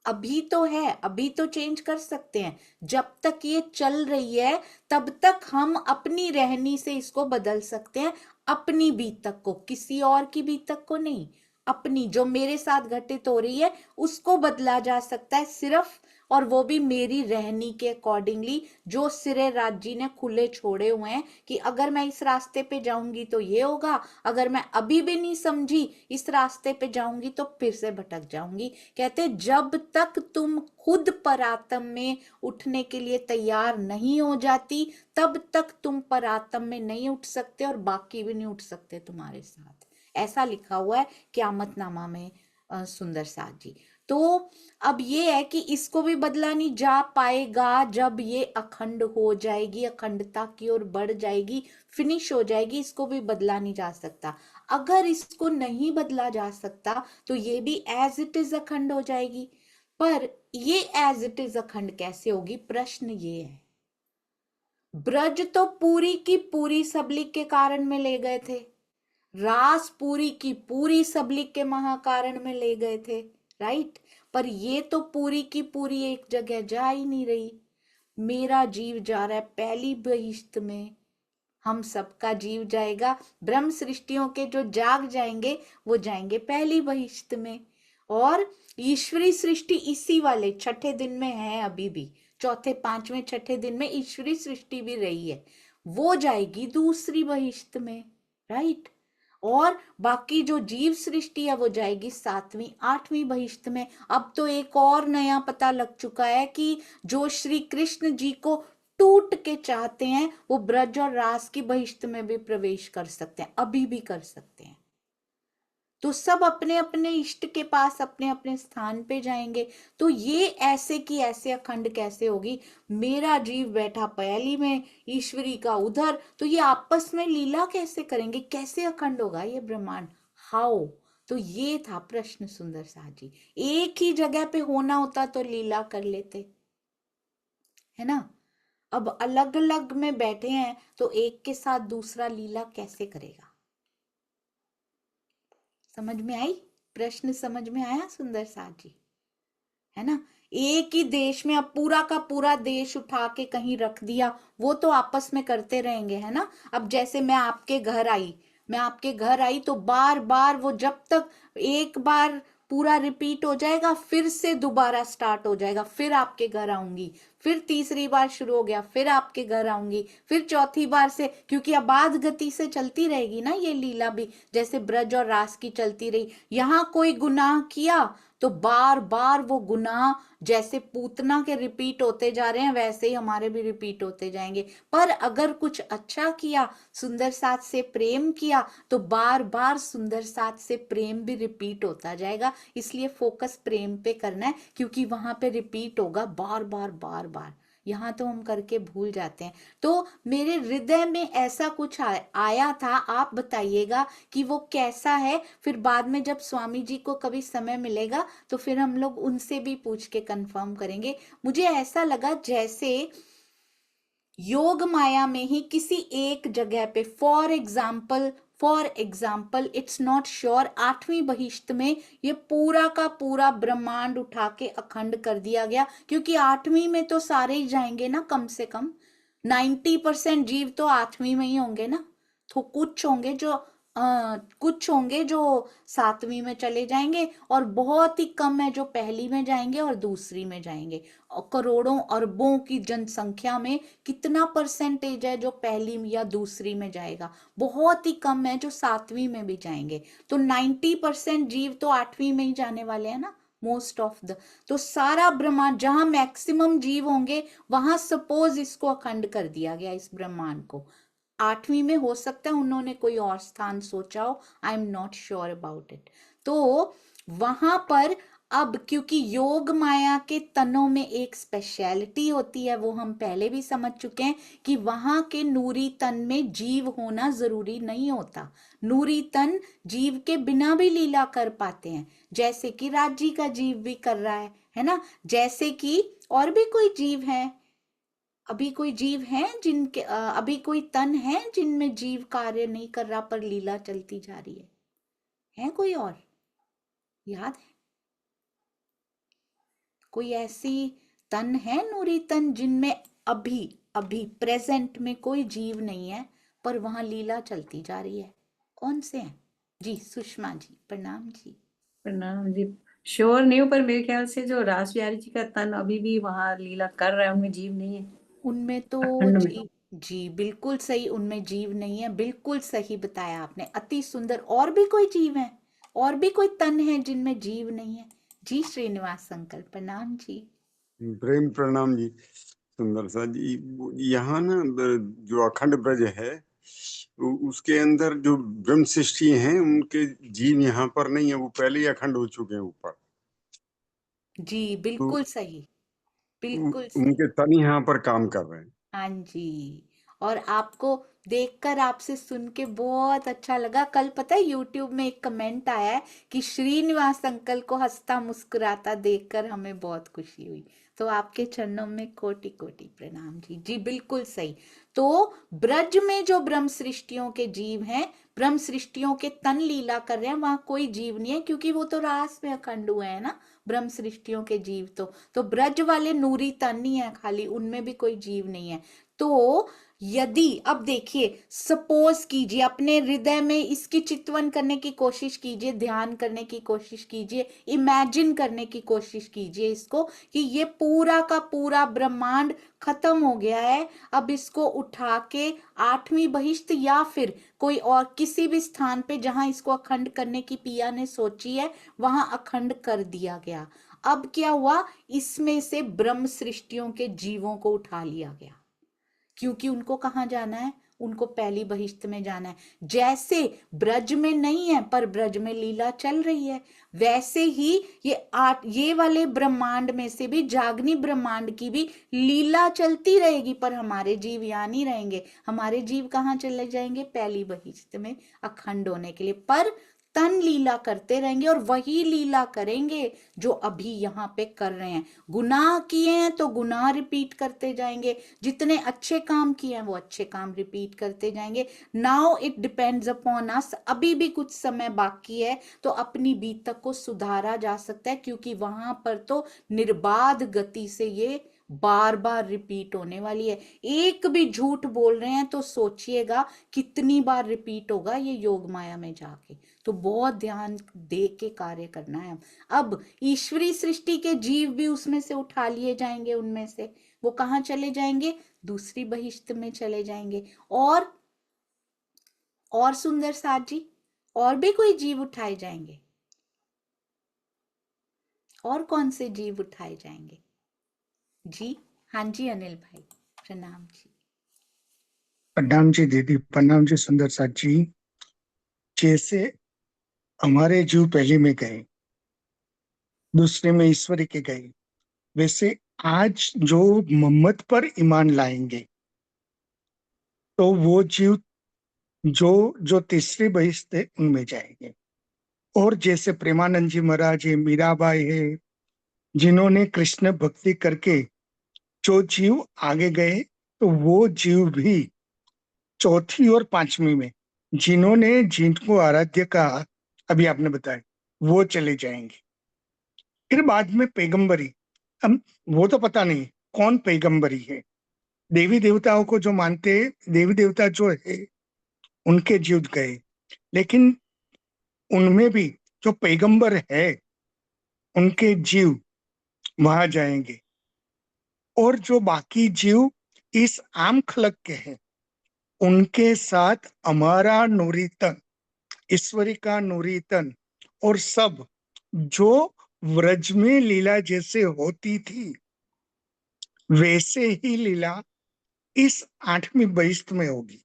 अभी तो है, अभी तो चेंज कर सकते हैं। जब तक ये चल रही है तब तक हम अपनी रहनी से इसको बदल सकते हैं, अपनी बीतक को, किसी और की बीतक को नहीं। अपनी जो मेरे साथ घटित हो रही है उसको बदला जा सकता है सिर्फ, और वो भी मेरी रहनी के अकॉर्डिंगली, जो सिरे राज्य ने खुले छोड़े हुए हैं कि अगर मैं इस रास्ते पे जाऊंगी तो ये होगा, अगर मैं अभी भी नहीं समझी इस रास्ते पे जाऊंगी तो फिर से भटक जाऊंगी। कहते जब तक तुम खुद परात्म में उठने के लिए तैयार नहीं हो जाती तब तक तुम परात्म में नहीं उठ सकते और बाकी भी नहीं उठ सकते तुम्हारे साथ। ऐसा लिखा हुआ है क़यामतनामा में सुंदर साथ जी। तो अब ये है कि इसको भी बदला नहीं जा पाएगा जब ये अखंड हो जाएगी, अखंडता की ओर बढ़ जाएगी, फिनिश हो जाएगी, इसको भी बदला नहीं जा सकता। अगर इसको नहीं बदला जा सकता तो ये भी एज इट इज अखंड हो जाएगी। पर ये एज इट इज अखंड कैसे होगी? प्रश्न ये है। ब्रज तो पूरी की पूरी सबलिक के कारण में ले गए थे, रास पूरी की पूरी सबलिक के महाकारण में ले गए थे, राइट? पर ये तो पूरी की पूरी एक जगह जा ही नहीं रही। मेरा जीव जा रहा है पहली बहिश्त में, हम सबका जीव जाएगा, ब्रह्म सृष्टियों के जो जाग जाएंगे वो जाएंगे पहली बहिश्त में, और ईश्वरी सृष्टि इसी वाले छठे दिन में है अभी भी, चौथे, पांचवें, छठे दिन में ईश्वरी सृष्टि भी रही है, वो जाएगी दूसरी बहिश्त में, राइट? और बाकी जो जीव सृष्टि है वो जाएगी सातवीं, आठवीं बहिश्त में। अब तो एक और नया पता लग चुका है कि जो श्री कृष्ण जी को टूट के चाहते हैं वो ब्रज और रास की बहिश्त में भी प्रवेश कर सकते हैं, अभी भी कर सकते हैं। तो सब अपने अपने इष्ट के पास अपने अपने स्थान पे जाएंगे। तो ये ऐसे की ऐसे अखंड कैसे होगी? मेरा जीव बैठा पहली में, ईश्वरी का उधर, तो ये आपस में लीला कैसे करेंगे? कैसे अखंड होगा ये ब्रह्मांड? हाउ? तो ये था प्रश्न सुंदर साथ जी। एक ही जगह पे होना होता तो लीला कर लेते, है ना? अब अलग अलग में बैठे हैं तो एक के साथ दूसरा लीला कैसे करेगा? समझ में आई? प्रश्न समझ में आया सुंदर साथ जी? है ना? एक ही देश में अब पूरा का पूरा देश उठा के कहीं रख दिया, वो तो आपस में करते रहेंगे, है ना? अब जैसे मैं आपके घर आई तो बार बार वो, जब तक एक बार पूरा रिपीट हो जाएगा फिर से दोबारा स्टार्ट हो जाएगा, फिर आपके घर आऊंगी, फिर तीसरी बार शुरू हो गया, फिर आपके घर आऊंगी, फिर चौथी बार से, क्योंकि अबाध गति से चलती रहेगी ना ये लीला भी, जैसे ब्रज और रास की चलती रही। यहाँ कोई गुनाह किया तो बार बार वो गुनाह जैसे पूतना के रिपीट होते जा रहे हैं, वैसे ही हमारे भी रिपीट होते जाएंगे। पर अगर कुछ अच्छा किया, सुंदर साथ से प्रेम किया, तो बार बार सुंदर साथ से प्रेम भी रिपीट होता जाएगा। इसलिए फोकस प्रेम पे करना है, क्योंकि वहां पे रिपीट होगा बार बार बार बार। यहाँ तो हम करके भूल जाते हैं। तो मेरे हृदय में ऐसा कुछ आया था, आप बताइएगा कि वो कैसा है। फिर बाद में जब स्वामी जी को कभी समय मिलेगा तो फिर हम लोग उनसे भी पूछ के कंफर्म करेंगे। मुझे ऐसा लगा जैसे योग माया में ही किसी एक जगह पे, for example it's not sure, 8वीं बहिश्त में ये पूरा का पूरा ब्रह्मांड उठा के अखंड कर दिया गया, क्योंकि 8वीं में तो सारे ही जाएंगे ना, कम से कम 90% जीव तो 8वीं में ही होंगे ना। तो कुछ होंगे जो 7वीं में चले जाएंगे, और बहुत ही कम है जो पहली में जाएंगे और दूसरी में जाएंगे। और करोड़ों अरबों की जनसंख्या में कितना परसेंटेज है जो पहली या दूसरी में जाएगा? बहुत ही कम है जो 7वीं में भी जाएंगे। तो 90% जीव तो 8वीं में ही जाने वाले हैं ना, मोस्ट ऑफ द। तो सारा ब्रह्मांड जहां मैक्सिमम जीव होंगे, वहां सपोज इसको अखंड कर दिया गया, इस ब्रह्मांड को। 8वीं में हो सकता है उन्होंने कोई और स्थान सोचा हो, I am not sure about it. तो वहां पर अब क्योंकि योग माया के तनों में एक स्पेशलिटी होती है, वो हम पहले भी समझ चुके हैं कि वहां के नूरी तन में जीव होना जरूरी नहीं होता। नूरी तन जीव के बिना भी लीला कर पाते हैं, जैसे कि राज्य का जीव भी कर रहा है ना, जैसे कि और भी कोई जीव है। अभी कोई जीव है जिनके अभी कोई तन है जिनमें जीव कार्य नहीं कर रहा पर लीला चलती जा रही है कोई और याद है? कोई ऐसी तन है नूरी तन जिनमें अभी अभी प्रेजेंट में कोई जीव नहीं है पर वहां लीला चलती जा रही है? कौन से हैं जी? सुषमा जी प्रणाम जी। प्रणाम जी। श्योर नहीं हूँ, पर मेरे ख्याल से जो रास बिहारी जी का तन अभी भी वहां लीला कर रहा है, उनमें जीव नहीं है। उनमें तो अखंड में। जी बिल्कुल सही, उनमें जीव नहीं है, बिल्कुल सही बताया आपने, अति सुंदर। और भी कोई जीव है, और भी कोई तन है जिनमें जीव नहीं है? जी श्रीनिवास अंकल प्रणाम जी। प्रेम प्रणाम जी। सुंदर सा जी, यहाँ ना जो अखंड ब्रज है उसके अंदर जो ब्रह्म सृष्टि हैं उनके जीव यहाँ पर नहीं है, वो पहले ही अखंड हो चुके हैं ऊपर। जी बिल्कुल सही, बिल्कुल सही। उनके तन यहाँ पर काम कर रहे हैं। हाँ जी। और आपको देखकर, आपसे सुन के बहुत अच्छा लगा। कल पता है यूट्यूब में एक कमेंट आया है कि श्रीनिवास अंकल को हंसता मुस्कुराता देखकर हमें बहुत खुशी हुई। तो आपके चरणों में कोटि कोटि प्रणाम जी। जी बिल्कुल सही। तो ब्रज में जो ब्रह्म सृष्टियों के जीव हैं, ब्रह्म सृष्टियों के तन लीला कर रहे हैं, वहां कोई जीव नहीं है, क्योंकि वो तो रास में अखंड हुए हैं ना ब्रह्म सृष्टियों के जीव। तो ब्रज वाले नूरी तन ही है खाली, उनमें भी कोई जीव नहीं है। तो यदि अब देखिए, सपोज कीजिए, अपने हृदय में इसकी चित्वन करने की कोशिश कीजिए, ध्यान करने की कोशिश कीजिए, इमेजिन करने की कोशिश कीजिए इसको, कि ये पूरा का पूरा ब्रह्मांड खत्म हो गया है। अब इसको उठा के 8वीं बहिश्त या फिर कोई और किसी भी स्थान पे जहां इसको अखंड करने की पिया ने सोची है, वहां अखंड कर दिया गया। अब क्या हुआ, इसमें से ब्रह्म सृष्टियों के जीवों को उठा लिया गया, क्योंकि उनको कहाँ जाना है? उनको पहली बहिश्त में जाना है। जैसे ब्रज में नहीं है पर ब्रज में लीला चल रही है, वैसे ही ये वाले ब्रह्मांड में से भी, जागनी ब्रह्मांड की भी लीला चलती रहेगी, पर हमारे जीव यहाँ नहीं रहेंगे। हमारे जीव कहाँ चले जाएंगे? पहली बहिश्त में अखंड होने के लिए। पर तन लीला करते रहेंगे और वही लीला करेंगे जो अभी यहाँ पे कर रहे हैं। गुनाह किए हैं तो गुनाह रिपीट करते जाएंगे, जितने अच्छे काम किए हैं वो अच्छे काम रिपीट करते जाएंगे। Now it depends upon us. अभी भी कुछ समय बाकी है तो अपनी बीतक को सुधारा जा सकता है, क्योंकि वहां पर तो निर्बाध गति से ये बार बार रिपीट होने वाली है। एक भी झूठ बोल रहे हैं तो सोचिएगा कितनी बार रिपीट होगा ये योग माया में जाके। तो बहुत ध्यान दे के कार्य करना है। अब ईश्वरी सृष्टि के जीव भी उसमें से उठा लिए जाएंगे, उनमें से वो कहाँ चले जाएंगे? दूसरी बहिश्त में चले जाएंगे। और सुंदर साथ जी, और भी कोई जीव उठाए जाएंगे? और कौन से जीव उठाए जाएंगे जी? हाँ जी अनिल भाई, प्रणाम जी। प्रणाम जी दीदी, प्रणाम जी सुंदर साथ जी। जैसे हमारे जीव पहले में गए, दूसरे में ईश्वरी के गए, वैसे आज जो मोहम्मद पर ईमान लाएंगे तो वो जीव जो जो तीसरी बहिश्त है उनमें जाएंगे। और जैसे प्रेमानंद जी महाराज है, मीराबाई है, जिन्होंने कृष्ण भक्ति करके जो जीव आगे गए, तो वो जीव भी चौथी और पांचवी में जिनको आराध्य कहा, अभी आपने बताया, वो चले जाएंगे। फिर बाद में पैगंबरी, हम वो तो पता नहीं कौन पैगंबरी है। देवी देवताओं को जो मानते, देवी देवता जो है उनके जीव गए, लेकिन उनमें भी जो पैगंबर है उनके जीव वहां जाएंगे। और जो बाकी जीव इस आम खलक के हैं, उनके साथ हमारा नूरी तन, ईश्वरी का नूरी तन और सब जो व्रज में लीला जैसे होती थी वैसे ही लीला इस 8वीं बहिश्त में होगी।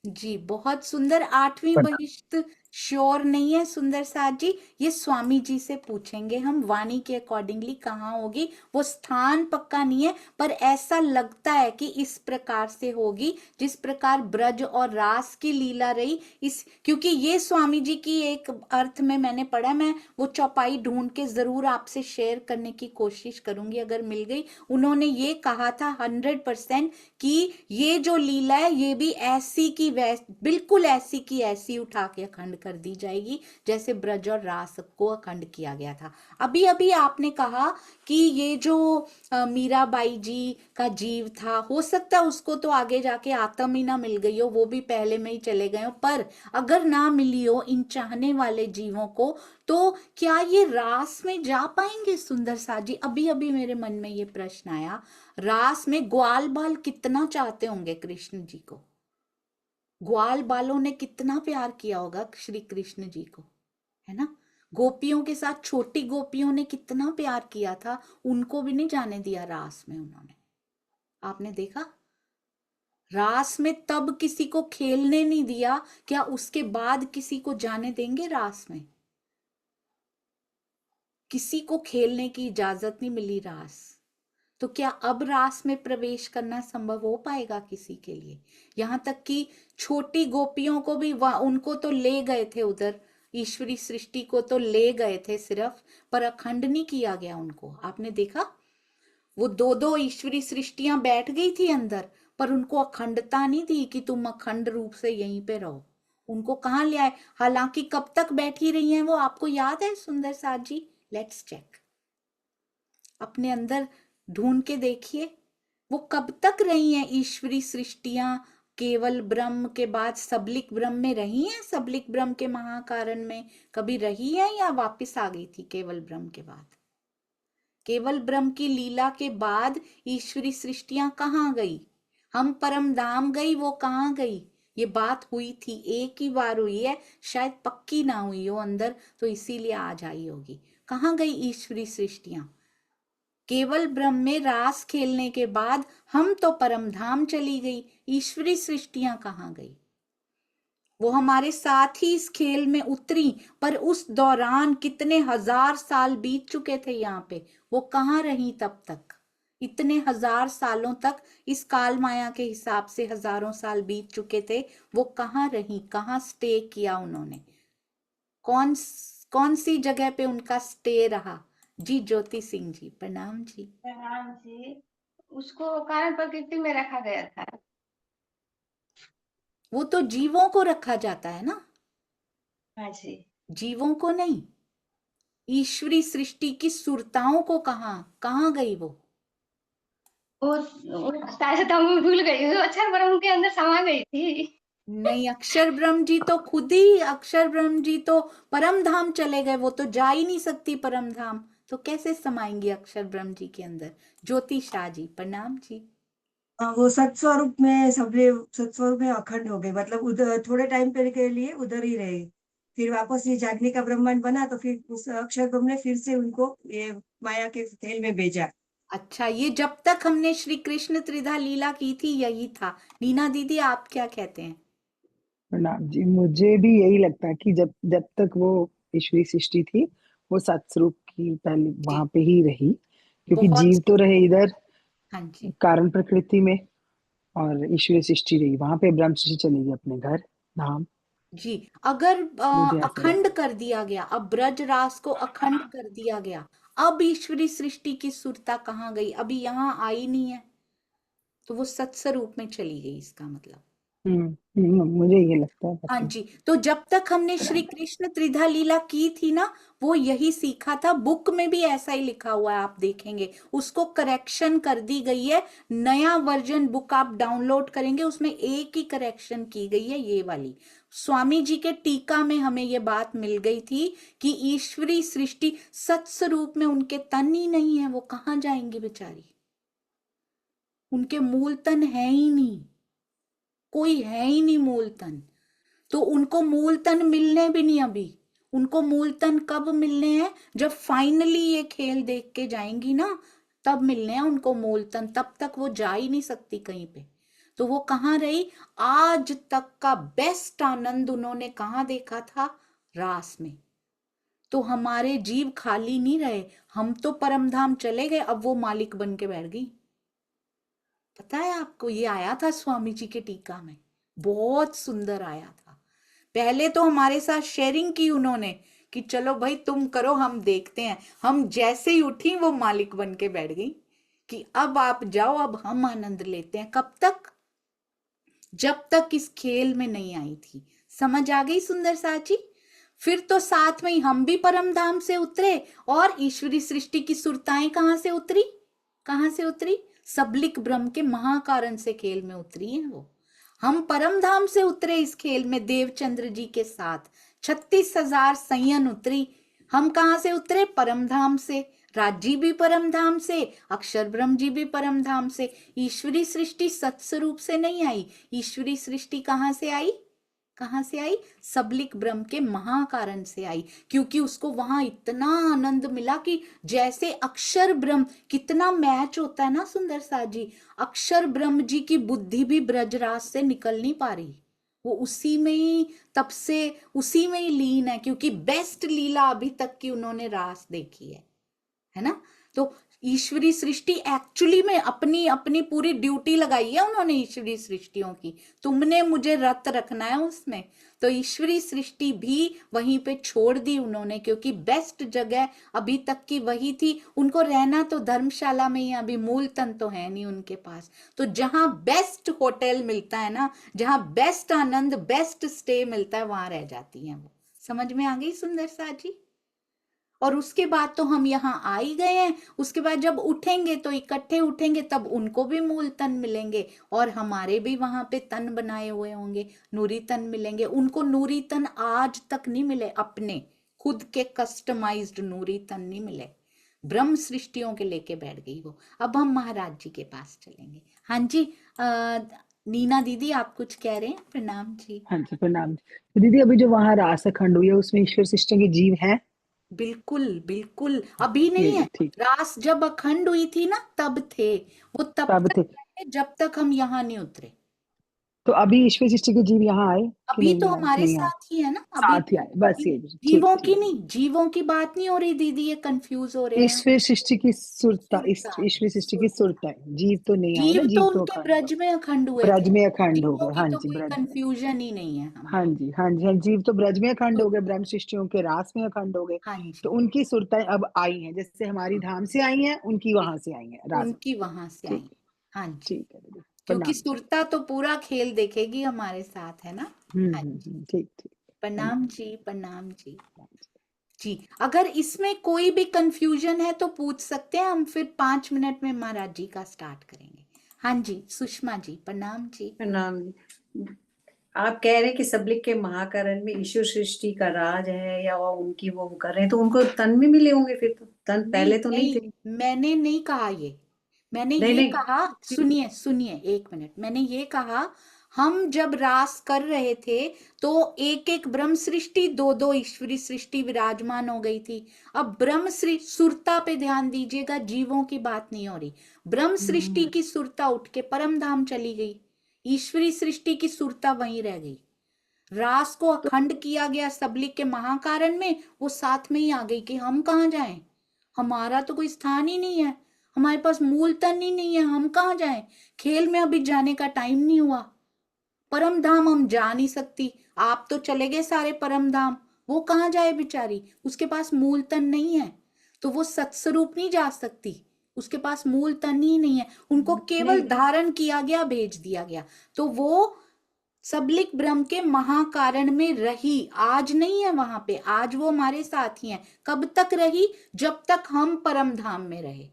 जी बहुत सुंदर। 8वीं बहिश्त श्योर नहीं है सुंदर साथ जी, ये स्वामी जी से पूछेंगे हम, वाणी के अकॉर्डिंगली कहाँ होगी, वो स्थान पक्का नहीं है, पर ऐसा लगता है कि इस प्रकार से होगी जिस प्रकार ब्रज और रास की लीला रही। इस क्योंकि ये स्वामी जी की एक अर्थ में मैंने पढ़ा, मैं वो चौपाई ढूंढ के जरूर आपसे शेयर करने की कोशिश करूंगी अगर मिल गई। उन्होंने ये कहा था 100% कि ये जो लीला है ये भी ऐसी की बिल्कुल ऐसी की ऐसी उठा के अखंड कर दी जाएगी जैसे ब्रज और रास को अखंड किया गया था। अभी अभी आपने कहा कि ये जो मीराबाई जी का जीव था, हो सकता है उसको तो आगे जाके आत्म ही ना मिल गई हो, वो भी पहले में ही चले गए हो, पर अगर ना मिली हो इन चाहने वाले जीवों को, तो क्या ये रास में जा पाएंगे सुंदर साथ जी? अभी अभी मेरे मन में ये प्रश्न आया। रास में ग्वाल बाल कितना चाहते होंगे कृष्ण जी को, ग्वाल बालों ने कितना प्यार किया होगा श्री कृष्ण जी को, है ना? गोपियों के साथ छोटी गोपियों ने कितना प्यार किया था, उनको भी नहीं जाने दिया रास में उन्होंने। आपने देखा रास में तब किसी को खेलने नहीं दिया, क्या उसके बाद किसी को जाने देंगे रास में? किसी को खेलने की इजाजत नहीं मिली रास, तो क्या अब रास में प्रवेश करना संभव हो पाएगा किसी के लिए? यहां तक कि छोटी गोपियों को भी उनको तो ले गए थे उधर, ईश्वरी सृष्टि को तो ले गए थे सिर्फ, पर अखंड नहीं किया गया उनको। आपने देखा वो दो दो ईश्वरी सृष्टियां बैठ गई थी अंदर, पर उनको अखंडता नहीं दी कि तुम अखंड रूप से यहीं पे रहो। उनको कहाँ ले आए? हालांकि कब तक बैठी रही हैं वो आपको याद है सुंदर साथ जी? लेट्स चेक, अपने अंदर ढूंढ के देखिए, वो कब तक रही हैं ईश्वरी सृष्टियां केवल ब्रह्म के बाद सबलिक ब्रह्म में रही हैं? सबलिक ब्रह्म के महाकारण में कभी रही है या वापस आ गई थी केवल ब्रह्म के बाद? केवल ब्रह्म की लीला के बाद ईश्वरी सृष्टियां कहाँ गई? हम परम धाम गई, वो कहाँ गई? ये बात हुई थी, एक ही बार हुई है, शायद पक्की ना हुई हो अंदर, तो इसीलिए आज आई होगी। कहाँ गई ईश्वरी सृष्टियां? केवल ब्रह्म में रास खेलने के बाद हम तो परम धाम चली गई, ईश्वरी सृष्टियां कहाँ गई? वो हमारे साथ ही इस खेल में उतरी, पर उस दौरान कितने हजार साल बीत चुके थे यहाँ पे, वो कहाँ रही तब तक? इतने हजार सालों तक, इस काल माया के हिसाब से हजारों साल बीत चुके थे, वो कहाँ रही? कहाँ स्टे किया उन्होंने? कौन सी जगह पे उनका स्टे रहा? जी ज्योति सिंह जी, प्रणाम जी। प्रणाम जी। उसको कारण प्रकृति में रखा गया था। वो तो जीवों को रखा जाता है ना? हाँ जी। जीवों को नहीं, ईश्वरी सृष्टि की सुरताओं को कहाँ गई वो? शायद हम भूल गई, अक्षर ब्रह्म के अंदर समा गई थी। नहीं, अक्षर ब्रह्म जी तो खुद ही, अक्षर ब्रह्म जी तो परम धाम चले गए, वो तो जा ही नहीं सकती परम धाम, तो कैसे समाएंगी अक्षर ब्रह्म जी के अंदर? ज्योति शाह जी प्रणाम जी। वो सत्स्वरूप में सबले सत्स्वरूप में अखंड हो गए, मतलब उधर थोड़े टाइम के लिए उधर ही रहे, फिर वापस ये जागने का ब्रह्मांड बना तो फिर उस अक्षर ब्रह्म ने फिर से उनको ये माया के खेल में भेजा। अच्छा, ये जब तक हमने श्री कृष्ण त्रिधा लीला की थी यही था। नीना दीदी आप क्या कहते हैं? प्रणाम जी, मुझे भी यही लगता है कि जब जब तक वो ईश्वरी सृष्टि थी वो सत्स्वरूप की पहले जी वहां पे ही रही, क्योंकि बहुत जीव तो रहे इधर हाँ जी कारण प्रकृति में और ईश्वरी सृष्टि रही वहां पे, ब्रह्म सृष्टि चली गई अपने घर धाम। जी। अगर मुझे ऐसा अखंड लगता कर दिया गया, अब ब्रज रास को अखंड कर दिया गया, अब ईश्वरी सृष्टि की सुरता कहाँ गई? अभी यहाँ आई नहीं है, तो वो सत्स्वरूप में चली गई, इसका मतलब। मुझे ये लगता है हाँ मतलब। जी। तो जब तक हमने श्री कृष्ण त्रिधा लीला की थी ना, वो यही सीखा था। बुक में भी ऐसा ही लिखा हुआ है, आप देखेंगे। उसको करेक्शन कर दी गई है, नया वर्जन बुक आप डाउनलोड करेंगे, उसमें एक ही करेक्शन की गई है, ये वाली। स्वामी जी के टीका में हमें ये बात मिल गई थी कि ईश्वरी सृष्टि सत्स्वरूप में उनके तन ही नहीं है, वो कहाँ जाएंगे बेचारी? उनके मूल तन है ही नहीं, कोई है ही नहीं मूल तन। तो उनको मूल तन मिलने भी नहीं अभी। उनको मूल तन कब मिलने हैं? जब फाइनली ये खेल देख के जाएंगी ना, तब मिलने हैं उनको मूल तन। तब तक वो जा ही नहीं सकती कहीं पे। तो वो कहाँ रही? आज तक का बेस्ट आनंद उन्होंने कहाँ देखा था? रास में। तो हमारे जीव खाली नहीं रहे, हम तो परमधाम चले गए, अब वो मालिक बन के बैठ गई। पता है आपको? ये आया था स्वामी जी के टीका में, बहुत सुंदर आया था। पहले तो हमारे साथ शेयरिंग की उन्होंने कि चलो भाई तुम करो, हम देखते हैं। हम जैसे ही उठी वो मालिक बन के बैठ गई कि अब आप जाओ, अब हम आनंद लेते हैं। कब तक? जब तक इस खेल में नहीं आई थी। समझ आ गई सुंदर साची? फिर तो साथ में ही हम भी परम धाम से उतरे, और ईश्वरी सृष्टि की सुरताएं कहां से उतरी? कहां से उतरी? सबलिक ब्रह्म के महाकारण से खेल में उतरी है वो। हम परम धाम से उतरे इस खेल में देवचंद्र जी के साथ। 36,000 संयन उतरी। हम कहां से उतरे? परम धाम से। राजी भी परम धाम से, अक्षर ब्रह्म जी भी परम धाम से। ईश्वरी सृष्टि सत्स्वरूप से नहीं आई। ईश्वरी सृष्टि कहां से आई? कहां से आई? सबलिक ब्रह्म के महाकारण से आई। क्योंकि उसको वहां इतना आनंद मिला कि जैसे अक्षर ब्रह्म, कितना मैच होता है ना सुंदर सा जी। अक्षर ब्रह्म जी की बुद्धि भी ब्रजराज से निकल नहीं पा रही, वो उसी में ही, तब से उसी में ही लीन है। क्योंकि बेस्ट लीला अभी तक की उन्होंने रास देखी है ना। तो ईश्वरी सृष्टि एक्चुअली में अपनी अपनी पूरी ड्यूटी लगाई है उन्होंने ईश्वरी सृष्टियों की। तुमने मुझे रत रखना है उसमें। तो ईश्वरी सृष्टि भी वहीं पे छोड़ दी उन्होंने, क्योंकि बेस्ट जगह अभी तक की वही थी। उनको रहना तो धर्मशाला में ही, अभी मूल तन तो है नहीं उनके पास। तो जहां बेस्ट होटल मिलता है ना, जहां बेस्ट आनंद, बेस्ट स्टे मिलता है, वहां रह जाती हैं वो। समझ में आ गई सुंदर सा जी? और उसके बाद तो हम यहाँ आ ही गए हैं। उसके बाद जब उठेंगे तो इकट्ठे उठेंगे, तब उनको भी मूल तन मिलेंगे, और हमारे भी वहां पे तन बनाए हुए होंगे, नूरी तन मिलेंगे। उनको नूरी तन आज तक नहीं मिले, अपने खुद के कस्टमाइज्ड नूरी तन नहीं मिले। ब्रह्म सृष्टियों के लेके बैठ गई वो। अब हम महाराज जी के पास चलेंगे। हाँ जी, नीना दीदी आप कुछ कह रहे हैं? प्रणाम जी। हाँ जी, प्रणाम जी। तो दीदी अभी जो वहां रास अखंड हुई है उसमें ईश्वर सृष्टि के जीव हैं? बिल्कुल बिल्कुल, अभी नहीं है। ठीक, रास जब अखंड हुई थी ना, तब थे वो, तब तब तक थे। थे जब तक हम यहाँ नहीं उतरे। तो अभी ईश्वर सृष्टि के जीव यहाँ आए कि अभी तो नहीं आए? हमारे नहीं आए, साथ ही है ना अभी। साथ ही आए, बस ये। ठीक जीवों की ठीक। नहीं, जीवों की बात नहीं हो रही दीदी, ये कंफ्यूज हो रहे हैं। ईश्वर सृष्टि की सुरता, सुरता, ईश्वर सृष्टि की सुरता। सुरता है। जीव तो नहीं आए ना, जीव तो जीव तो उनके अखंड, ब्रज में अखंड हुए ब्रज थे। में अखंड हो जीवों गए। की हाँ तो जी, कोई ब्रज में। कंफ्यूजन ही नहीं है हमें। हाँ जी, हाँ जी, हाँ, जीव तो ब्रज में अखंड हो गए, ब्रह्म सृष्टियों के रास में अखंड हो गए। हाँ जी, तो उनकी सुरताएं अब आई हैं, जैसे हमारी धाम से आई हैं, उनकी वहां से आई हैं रास। उनकी वहां से आई। ठीक, हाँ जी, ठीक है दीदी, क्योंकि प्रणाम जी। सुरता तो पूरा खेल देखेगी हमारे साथ, है ना। हाँ जी, ठीक ठीक। प्रणाम जी, प्रणाम जी। जी, अगर इसमें कोई भी कंफ्यूजन है तो पूछ सकते हैं, हम फिर 5 मिनट में महाराज जी का स्टार्ट करेंगे। हाँ जी, सुषमा जी प्रणाम जी। प्रणाम। आप कह रहे हैं कि सबलिक के महाकरण में ईश्वर सृष्टि का राज है या वो उनकी वो कर रहे हैं, तो उनको तन में मिले होंगे फिर तो। तन पहले तो नहीं थे। मैंने नहीं कहा ये। मैंने नहीं ये नहीं कहा, सुनिए सुनिए एक मिनट, मैंने ये कहा हम जब रास कर रहे थे तो एक एक ब्रह्म सृष्टि, दो दो ईश्वरी सृष्टि विराजमान हो गई थी। अब ब्रह्म सुरता पे ध्यान दीजिएगा, जीवों की बात नहीं हो रही। ब्रह्म सृष्टि की सुरता उठ के परम धाम चली गई, ईश्वरी सृष्टि की सुरता वहीं रह गई। रास को अखंड किया गया सबलिक के महाकारण में, वो साथ में ही आ गई कि हम कहाँ जाएं, हमारा तो कोई स्थान ही नहीं है, हमारे पास मूल तन ही नहीं है, हम कहाँ जाएं। खेल में अभी जाने का टाइम नहीं हुआ, परम धाम हम जा नहीं सकती। आप तो चले गए सारे परम धाम, वो कहाँ जाए बेचारी, उसके पास मूल तन नहीं है, तो वो सत्स्वरूप नहीं जा सकती, उसके पास मूल तन ही नहीं है। उनको केवल धारण किया गया, भेज दिया गया, तो वो सबलिक ब्रह्म के महाकारण में रही, आज नहीं है वहां पे, आज वो हमारे साथ ही हैं। कब तक रही? जब तक हम परम धाम में रहे।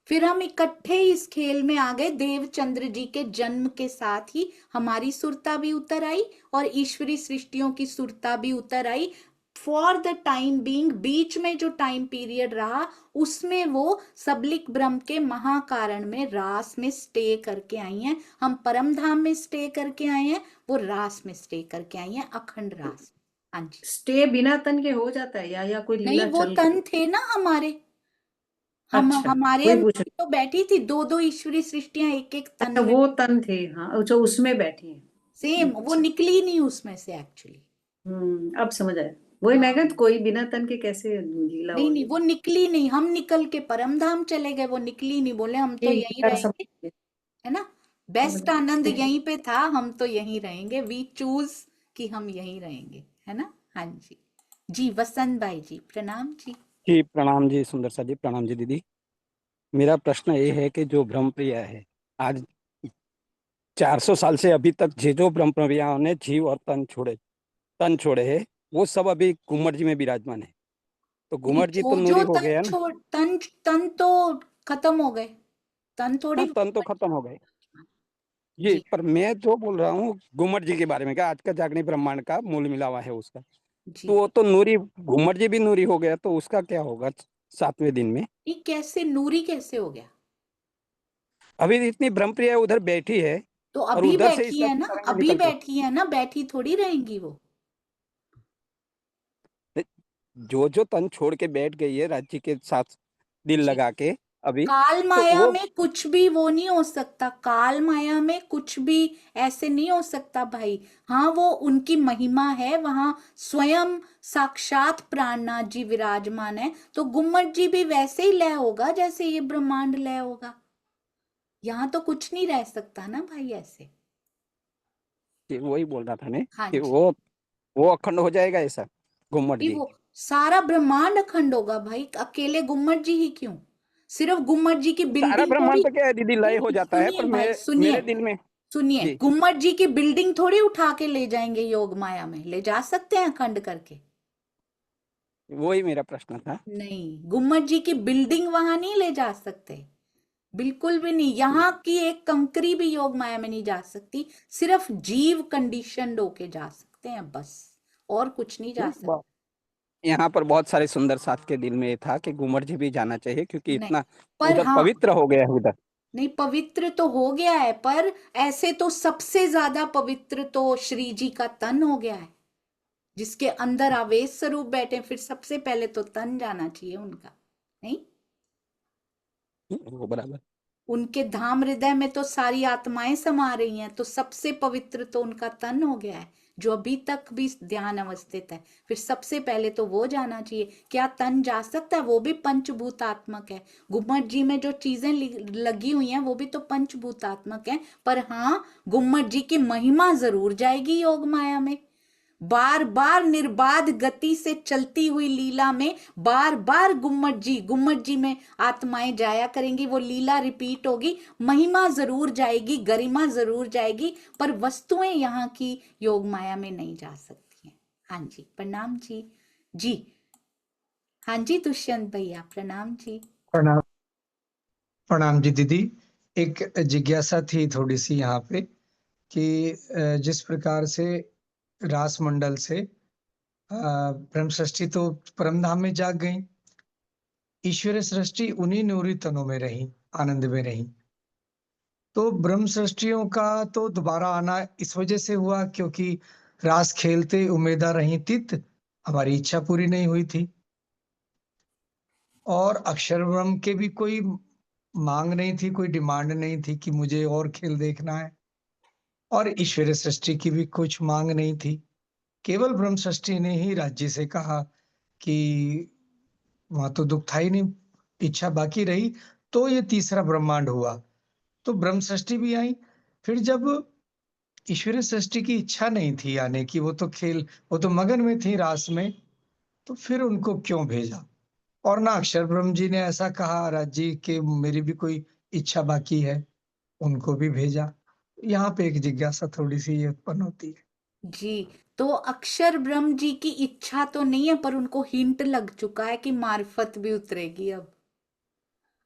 फिर हम इकट्ठे इस खेल में आ गए, देवचंद्र जी के जन्म के साथ ही हमारी सुरता भी उतर आई और ईश्वरी सृष्टियों की सुरता भी उतर आई। फॉर द टाइम बीइंग, बीच में जो टाइम पीरियड रहा उसमें वो सबलिक ब्रह्म के महाकारण में रास में स्टे करके आई हैं। हम परम धाम में स्टे करके आए हैं, वो रास में स्टे करके आई हैं, अखंड रास। हाँ जी। स्टे बिना तन के हो जाता है या कोई लीला नहीं, वो चल तन थे ना हमारे, हमारे वही पूछ अंदर तो बैठी थी दो दो ईश्वरी सृष्टियां एक एक तन में। वो तन थे, हाँ जो उसमें बैठी है। सेम, वो निकली नहीं उसमें से एक्चुअली। अब समझ आया। वही मैं कहता, कोई बिना तन के कैसे लीला नहीं हो नहीं, वो निकली नहीं, हम निकल के परम धाम चले गए, वो निकली नहीं, बोले हम तो यहीं रहेंगे, है ना। बेस्ट आनंद यहीं पे था, हम तो यहीं रहेंगे, वी चूज कि हम यहीं रहेंगे, है ना। हाँ जी। जी वसंत भाई जी, प्रणाम जी। जी प्रणाम जी सुंदर सा जी, प्रणाम जी दीदी। मेरा प्रश्न ये है कि जो ब्रह्मप्रिया है, आज 400 साल से अभी तक जो ब्रह्मप्रियाओं ने जीव और तन छोड़े हैं, वो सब अभी घूमर जी में विराजमान है। तो घूमर जी तो नूरी हो गया ना। तन तो खत्म हो गए, तन थोड़ी। हाँ, तन तो खत्म हो गए जी, पर मैं जो बोल रहा हूँ घूमर जी के बारे में, क्या आज का जागनी ब्रह्मांड का मूल मिलावा है उसका, तो वो तो नूरी, घूमर जी भी नूरी हो गया, तो उसका क्या होगा 7वें दिन में? ये कैसे नूरी कैसे हो गया? अभी इतनी ब्रह्मप्रिया उधर बैठी है तो और अभी उधर से बैठी इसका है ना, तरंगे अभी निकल के, बैठी है ना, बैठी थोड़ी रहेंगी वो। जो जो तन छोड़ के बैठ गई है राज्य के साथ दिल लगा के अभी, काल तो माया वो में कुछ भी वो नहीं हो सकता, काल माया में कुछ भी ऐसे नहीं हो सकता भाई। हाँ, वो उनकी महिमा है, वहां स्वयं साक्षात प्राणनाथ जी विराजमान है, तो गुम्मट जी भी वैसे ही लय होगा जैसे ये ब्रह्मांड लय होगा। यहाँ तो कुछ नहीं रह सकता ना भाई ऐसे। वही बोल रहा था मैं हाँ कि जी। वो अखंड हो जाएगा ऐसा घुम्मट जी। वो सारा ब्रह्मांड अखंड होगा भाई, अकेले गुम्मट जी ही क्यों, सिर्फ गुम्मट जी की सारा बिल्डिंग थोड़ी। ब्रह्मांड तो क्या है दीदी, लय हो जाता है, सुनिए पर भाई, मेरे दिल में सुनिए, जी, गुम्मट जी की बिल्डिंग थोड़ी उठा के ले जाएंगे योग माया में, ले जा सकते हैं अखंड करके? वही मेरा प्रश्न था। नहीं, गुम्मट जी की बिल्डिंग वहां नहीं ले जा सकते, बिल्कुल भी नहीं। यहाँ की एक कंकरी भी योग माया में नहीं जा सकती, सिर्फ जीव कंडीशन होके जा सकते हैं बस, और कुछ नहीं जा सकता। यहाँ पर बहुत सारे सुंदर साथ के दिल में ये था कि घूमर जी भी जाना चाहिए, क्योंकि नहीं, इतना पर उधर हाँ, पवित्र हो गया है उधर। नहीं पवित्र तो हो गया है, पर ऐसे तो सबसे ज्यादा पवित्र तो श्री जी का तन हो गया है, जिसके अंदर आवेश स्वरूप बैठे, फिर सबसे पहले तो तन जाना चाहिए उनका, नहीं? वो बराबर। उनके धाम हृदय में तो सारी आत्माएं समा रही हैं, तो सबसे पवित्र तो उनका तन हो गया है, जो अभी तक भी ध्यान अवस्थित है, फिर सबसे पहले तो वो जाना चाहिए। क्या तन जा सकता है? वो भी पंचभूतात्मक है। गुम्मट जी में जो चीजें लगी हुई हैं वो भी तो पंचभूतात्मक है, पर हाँ, गुम्मट जी की महिमा जरूर जाएगी योग माया में। बार बार निर्बाध गति से चलती हुई लीला में बार बार गुम्मट जी में आत्माएं जाया करेंगी, वो लीला रिपीट होगी, महिमा जरूर जाएगी, गरिमा जरूर जाएगी, पर वस्तुएं यहाँ की योग माया में नहीं जा सकती हैं। हाँ जी, प्रणाम जी। जी हाँ जी, दुष्यंत भैया प्रणाम जी। प्रणाम, प्रणाम जी दीदी। एक जिज्ञासा थी थोड़ी सी यहाँ पे कि जिस प्रकार से रास मंडल से ब्रह्म सृष्टि तो परमधाम में जाग गई, ईश्वर सृष्टि उन्हीं नूरी तनों में रही, आनंद में रही। तो ब्रह्म सृष्टियों का तो दोबारा आना इस वजह से हुआ क्योंकि रास खेलते उमेदा रही तित, हमारी इच्छा पूरी नहीं हुई थी। और अक्षर ब्रह्म के भी कोई मांग नहीं थी, कोई डिमांड नहीं थी कि मुझे और खेल देखना है। और ईश्वर सृष्टि की भी कुछ मांग नहीं थी। केवल ब्रह्म सृष्टि ने ही राज्य से कहा कि वहां तो दुख था ही नहीं, इच्छा बाकी रही, तो ये तीसरा ब्रह्मांड हुआ। तो ब्रह्म सृष्टि भी आई। फिर जब ईश्वरीय सृष्टि की इच्छा नहीं थी आने की, वो तो मगन में थी रास में, तो फिर उनको क्यों भेजा? और ना अक्षर ब्रह्म जी ने ऐसा कहा राज्य के मेरी भी कोई इच्छा बाकी है, उनको भी भेजा। यहाँ पे एक जिज्ञासा थोड़ी सी ये उत्पन्न होती है। जी, तो अक्षर ब्रह्म जी की इच्छा तो नहीं है, पर उनको हिंट लग चुका है कि मार्फत भी उतरेगी।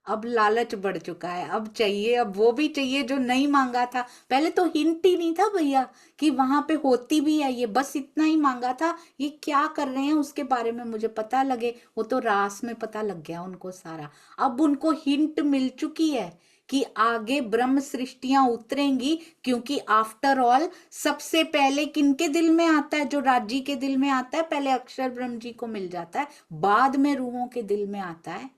अब लालच बढ़ चुका है, अब चाहिए, अब वो भी चाहिए जो नहीं मांगा था। पहले तो हिंट ही नहीं था भैया कि वहां पे होती भी है ये, बस इतना ही मांगा था, ये क्या कर रहे हैं उसके बारे में मुझे पता लगे। वो तो रास में पता लग गया उनको सारा। अब उनको हिंट मिल चुकी है कि आगे ब्रह्म सृष्टियां उतरेंगी, क्योंकि आफ्टर ऑल सबसे पहले किनके दिल में आता है? जो राज्य के दिल में आता है, पहले अक्षर ब्रह्म जी को मिल जाता है, बाद में रूहों के दिल में आता है।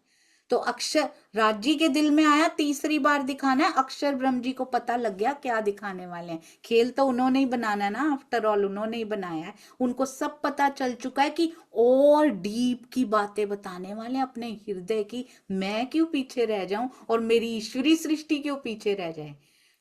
तो अक्षर राज्य के दिल में आया, तीसरी बार दिखाना है। अक्षर ब्रह्म जी को पता लग गया क्या दिखाने वाले हैं। खेल तो उन्होंने ही बनाना है ना, आफ्टर ऑल उन्होंने ही बनाया है। उनको सब पता चल चुका है कि और डीप की बातें बताने वाले हैं अपने हृदय की। मैं क्यों पीछे रह जाऊं और मेरी ईश्वरी सृष्टि क्यों पीछे रह जाए?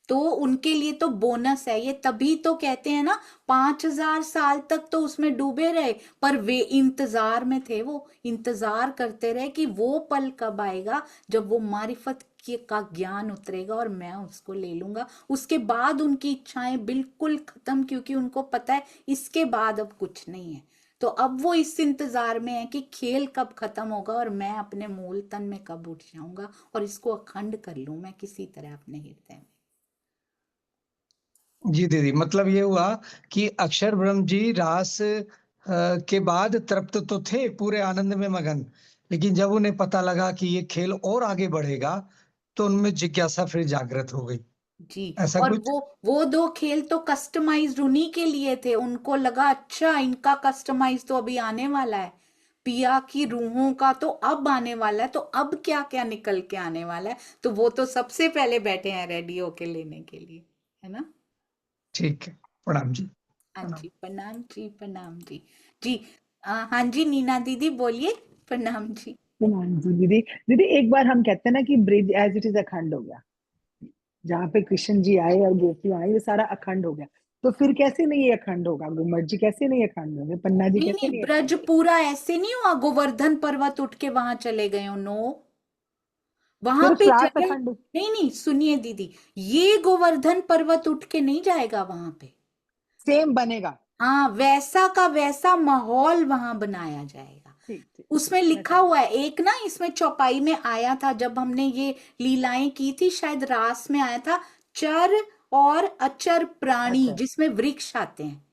तो उनके लिए तो बोनस है ये। तभी तो कहते हैं ना, 5000 साल तक तो उसमें डूबे रहे, पर वे इंतजार में थे। वो इंतजार करते रहे कि वो पल कब आएगा जब वो मारिफत का ज्ञान उतरेगा और मैं उसको ले लूंगा। उसके बाद उनकी इच्छाएं बिल्कुल खत्म, क्योंकि उनको पता है इसके बाद अब कुछ नहीं है। तो अब वो इस इंतजार में है कि खेल कब खत्म होगा और मैं अपने मूल तन में कब उठ जाऊंगा और इसको अखंड कर लूं मैं किसी तरह अपने हृदय में। जी दीदी, मतलब ये हुआ कि अक्षर ब्रह्म जी रास के बाद तृप्त तो थे, पूरे आनंद में मगन, लेकिन जब उन्हें पता लगा कि ये खेल और आगे बढ़ेगा, तो उनमें जिज्ञासा फिर जागृत हो गई। जी, ऐसा और कुछ? वो 2 खेल तो कस्टमाइज्ड उन्हीं के लिए थे। उनको लगा अच्छा इनका कस्टमाइज तो अभी आने वाला है, पिया की रूहों का तो अब आने वाला है, तो अब क्या क्या निकल के आने वाला है। तो वो तो सबसे पहले बैठे हैं रेडी होके लेने के लिए, है ना? ठीक है, प्रणाम जी। हाँ प्रणाम। जी, प्रणाम जी, प्रणाम जी। जी, हाँ जी, नीना दीदी बोलिए। प्रणाम जी। प्रणाम जी दीदी। दीदी एक बार हम कहते हैं ना कि ब्रिज एज इट इज अखंड हो गया, जहाँ पे कृष्ण जी आए और गोपियां आई, ये सारा अखंड हो गया। तो फिर कैसे नहीं ये अखंड होगा? गुम्मट जी कैसे नहीं अखंड होंगे? पन्ना जी नहीं कैसे नहीं, नहीं ब्रज अखंड? पूरा ऐसे नहीं हुआ गोवर्धन पर्वत उठ के वहां चले गए हो। नो, वहां सिर्फ पे रास जगह अखंड? नहीं। नहीं सुनिए दीदी, ये गोवर्धन पर्वत उठ के नहीं जाएगा वहां पे। सेम बनेगा? हाँ, वैसा का वैसा माहौल वहां बनाया जाएगा। ठीक ठीक ठीक, उसमें मैं लिखा समझ। हुआ है एक ना, इसमें चौपाई में आया था जब हमने ये लीलाएं की थी, शायद रास में आया था, चर और अचर प्राणी, अच्छा। जिसमें वृक्ष आते हैं।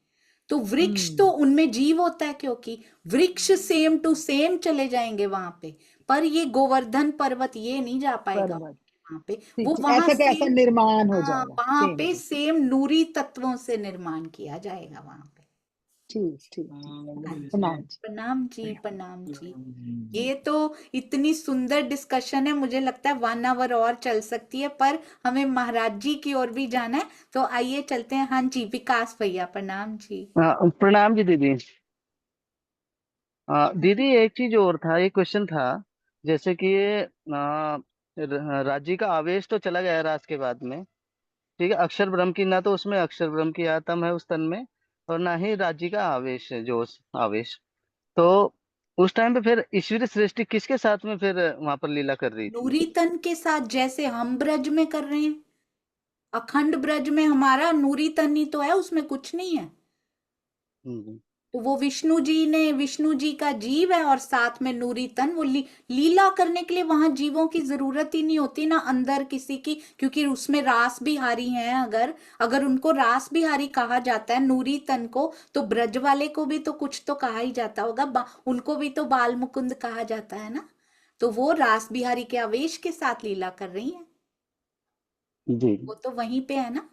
तो वृक्ष तो उनमें जीव होता है, क्योंकि वृक्ष सेम टू सेम चले जाएंगे वहां पे, पर ये गोवर्धन पर्वत ये नहीं जा पाएगा पर्वत। वहां पे। ठीक वो ठीक, वहां ऐसा का ऐसा सेम, निर्माण हो हाँ, जाएगा वहां सेम पे टू। सेम नूरी तत्वों से निर्माण किया जाएगा वहां पे। ठीक ठीक ठीक, हाँ जी, प्रणाम जी। प्रणाम जी, प्रणाम जी। ये तो इतनी सुंदर डिस्कशन है, मुझे लगता है 1 आवर और चल सकती है, पर हमें महाराज जी की ओर भी जाना है, तो आइए चलते हैं। हाँ जी, विकास भैया, प्रणाम जी। प्रणाम जी दीदी। दीदी एक चीज और था, एक क्वेश्चन था। जैसे कि ये राज्य का आवेश तो चला गया रास के बाद में, ठीक है। अक्षर ब्रह्म की ना तो उसमें अक्षर ब्रह्म की आत्म है उस तन में, और ना ही राज्य का आवेश है, जोश आवेश। तो उस टाइम पे फिर ईश्वरी सृष्टि किसके साथ में फिर वहां पर लीला कर रही थी? नूरी तन के साथ, जैसे हम ब्रज में कर रहे हैं। अखंड ब्रज में हमारा नूरी तन ही तो है, उसमें कुछ नहीं है। तो वो विष्णु जी का जीव है और साथ में नूरी तन, वो लीला करने के लिए वहां जीवों की जरूरत ही नहीं होती ना अंदर किसी की, क्योंकि उसमें रास बिहारी हैं। अगर उनको रास बिहारी कहा जाता है नूरी तन को, तो ब्रज वाले को भी तो कुछ तो कहा ही जाता होगा, उनको भी तो बाल मुकुंद कहा जाता है ना। तो वो रास बिहारी के आवेश के साथ लीला कर रही है, जी वो तो वहीं पे है ना,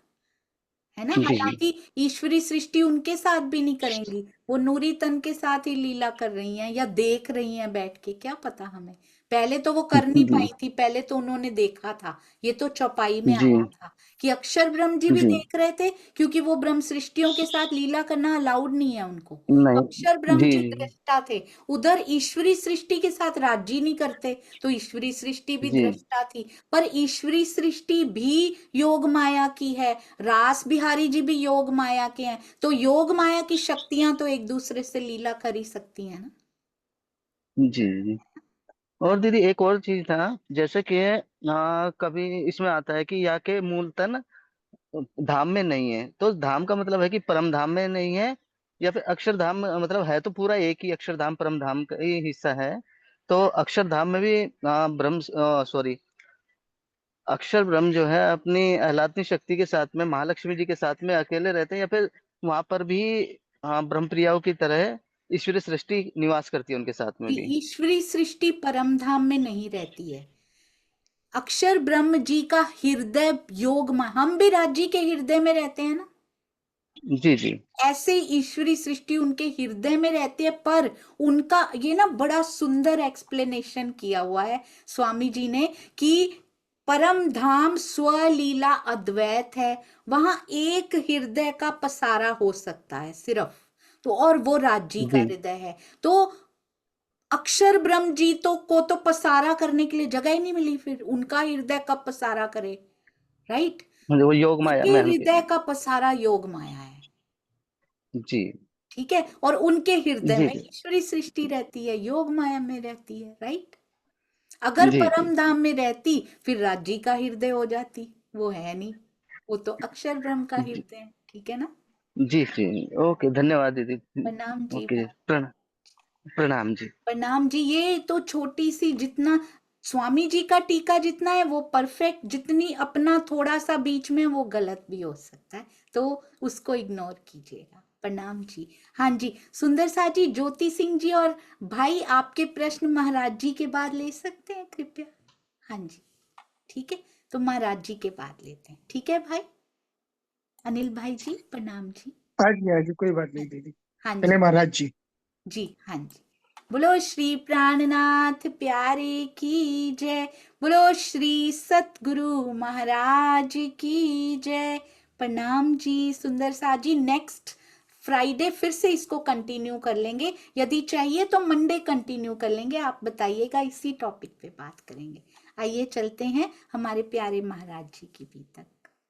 है ना। जी जी हालांकि ईश्वरी सृष्टि उनके साथ भी नहीं करेंगी, वो नूरी तन के साथ ही लीला कर रही हैं या देख रही हैं बैठ के, क्या पता हमें। पहले तो वो कर नहीं जी पाई थी, पहले तो उन्होंने देखा था, ये तो चौपाई में जी आया था कि अक्षर ब्रह्म जी भी जी देख रहे थे, क्योंकि वो ब्रह्म सृष्टियों के साथ लीला करना अलाउड नहीं है उनको। अक्षर नहीं ब्रह्म जी जी जी दृष्टा थे, उधर ईश्वरी सृष्टि के साथ राज्य नहीं करते, तो ईश्वरी सृष्टि भी जी दृष्टा थी। पर ईश्वरी सृष्टि भी योग माया की है, रास बिहारी जी भी योग माया के हैं, तो योग माया की शक्तियां तो एक दूसरे से लीला कर ही सकती हैं ना। जी जी। और दीदी एक और चीज था, जैसे कि कभी इसमें आता है कि या के मूल तन धाम में नहीं है, तो धाम का मतलब है कि परम धाम में नहीं है, या फिर अक्षरधाम मतलब है तो पूरा एक ही अक्षरधाम परम धाम का ही हिस्सा है। तो अक्षरधाम में भी ब्रह्म सॉरी अक्षर ब्रह्म जो है अपनी आह्लादनी शक्ति के साथ में महालक्ष्मी जी के साथ में अकेले रहते हैं, या फिर वहां पर भी ब्रह्म प्रियाओं की तरह ईश्वरी सृष्टि निवास करती है उनके साथ में भी? ईश्वरी सृष्टि परम धाम में नहीं रहती है, अक्षर ब्रह्म जी का हृदय योग में, हम भी राज जी के हृदय में रहते हैं ना, जी जी ऐसे ईश्वरी सृष्टि उनके हृदय में रहती है। पर उनका ये ना बड़ा सुंदर एक्सप्लेनेशन किया हुआ है स्वामी जी ने कि परम धाम स्वलीला अद्वैत है, वहां एक हृदय का पसारा हो सकता है सिर्फ, तो और वो राज्य का जी हृदय है। तो अक्षर ब्रह्म जी को तो पसारा करने के लिए जगह ही नहीं मिली, फिर उनका हृदय कब पसारा करे, राइट। वो योग माया उनके में हम हृदय का पसारा योग माया है, जी ठीक है, और उनके हृदय जी में जी ईश्वरी सृष्टि रहती है, योग माया में रहती है, राइट। अगर जी जी परम धाम में रहती फिर राज्य का हृदय हो जाती, वो है नहीं, वो तो अक्षर ब्रह्म का जी हृदय है, ठीक है ना। जी जी। ओके, धन्यवाद दीदी। प्रणाम जी, ओके, प्रणाम जी। प्रणाम जी। ये तो छोटी सी, जितना स्वामी जी का टीका जितना है वो परफेक्ट, जितनी अपना थोड़ा सा बीच में वो गलत भी हो सकता है, तो उसको इग्नोर कीजिएगा। प्रणाम जी। हाँ जी, सुंदर सा जी, ज्योति सिंह जी और भाई आपके प्रश्न महाराज जी के बाद ले सकते हैं कृपया। हाँ जी, ठीक है, तो महाराज जी के बाद लेते हैं, ठीक है भाई। अनिल भाई जी प्रणाम जी। आज कोई बात नहीं दीदी। हाँ चले जी महाराज जी। जी, हाँ जी। बोलो श्री प्राणनाथ प्यारे की जय, बोलो श्री सतगुरु महाराज की जय। प्रणाम जी सुंदर सा जी। नेक्स्ट फ्राइडे फिर से इसको कंटिन्यू कर लेंगे, यदि चाहिए तो मंडे कंटिन्यू कर लेंगे, आप बताइएगा, इसी टॉपिक पे बात करेंगे। आइए चलते हैं हमारे प्यारे महाराज जी की भी तक।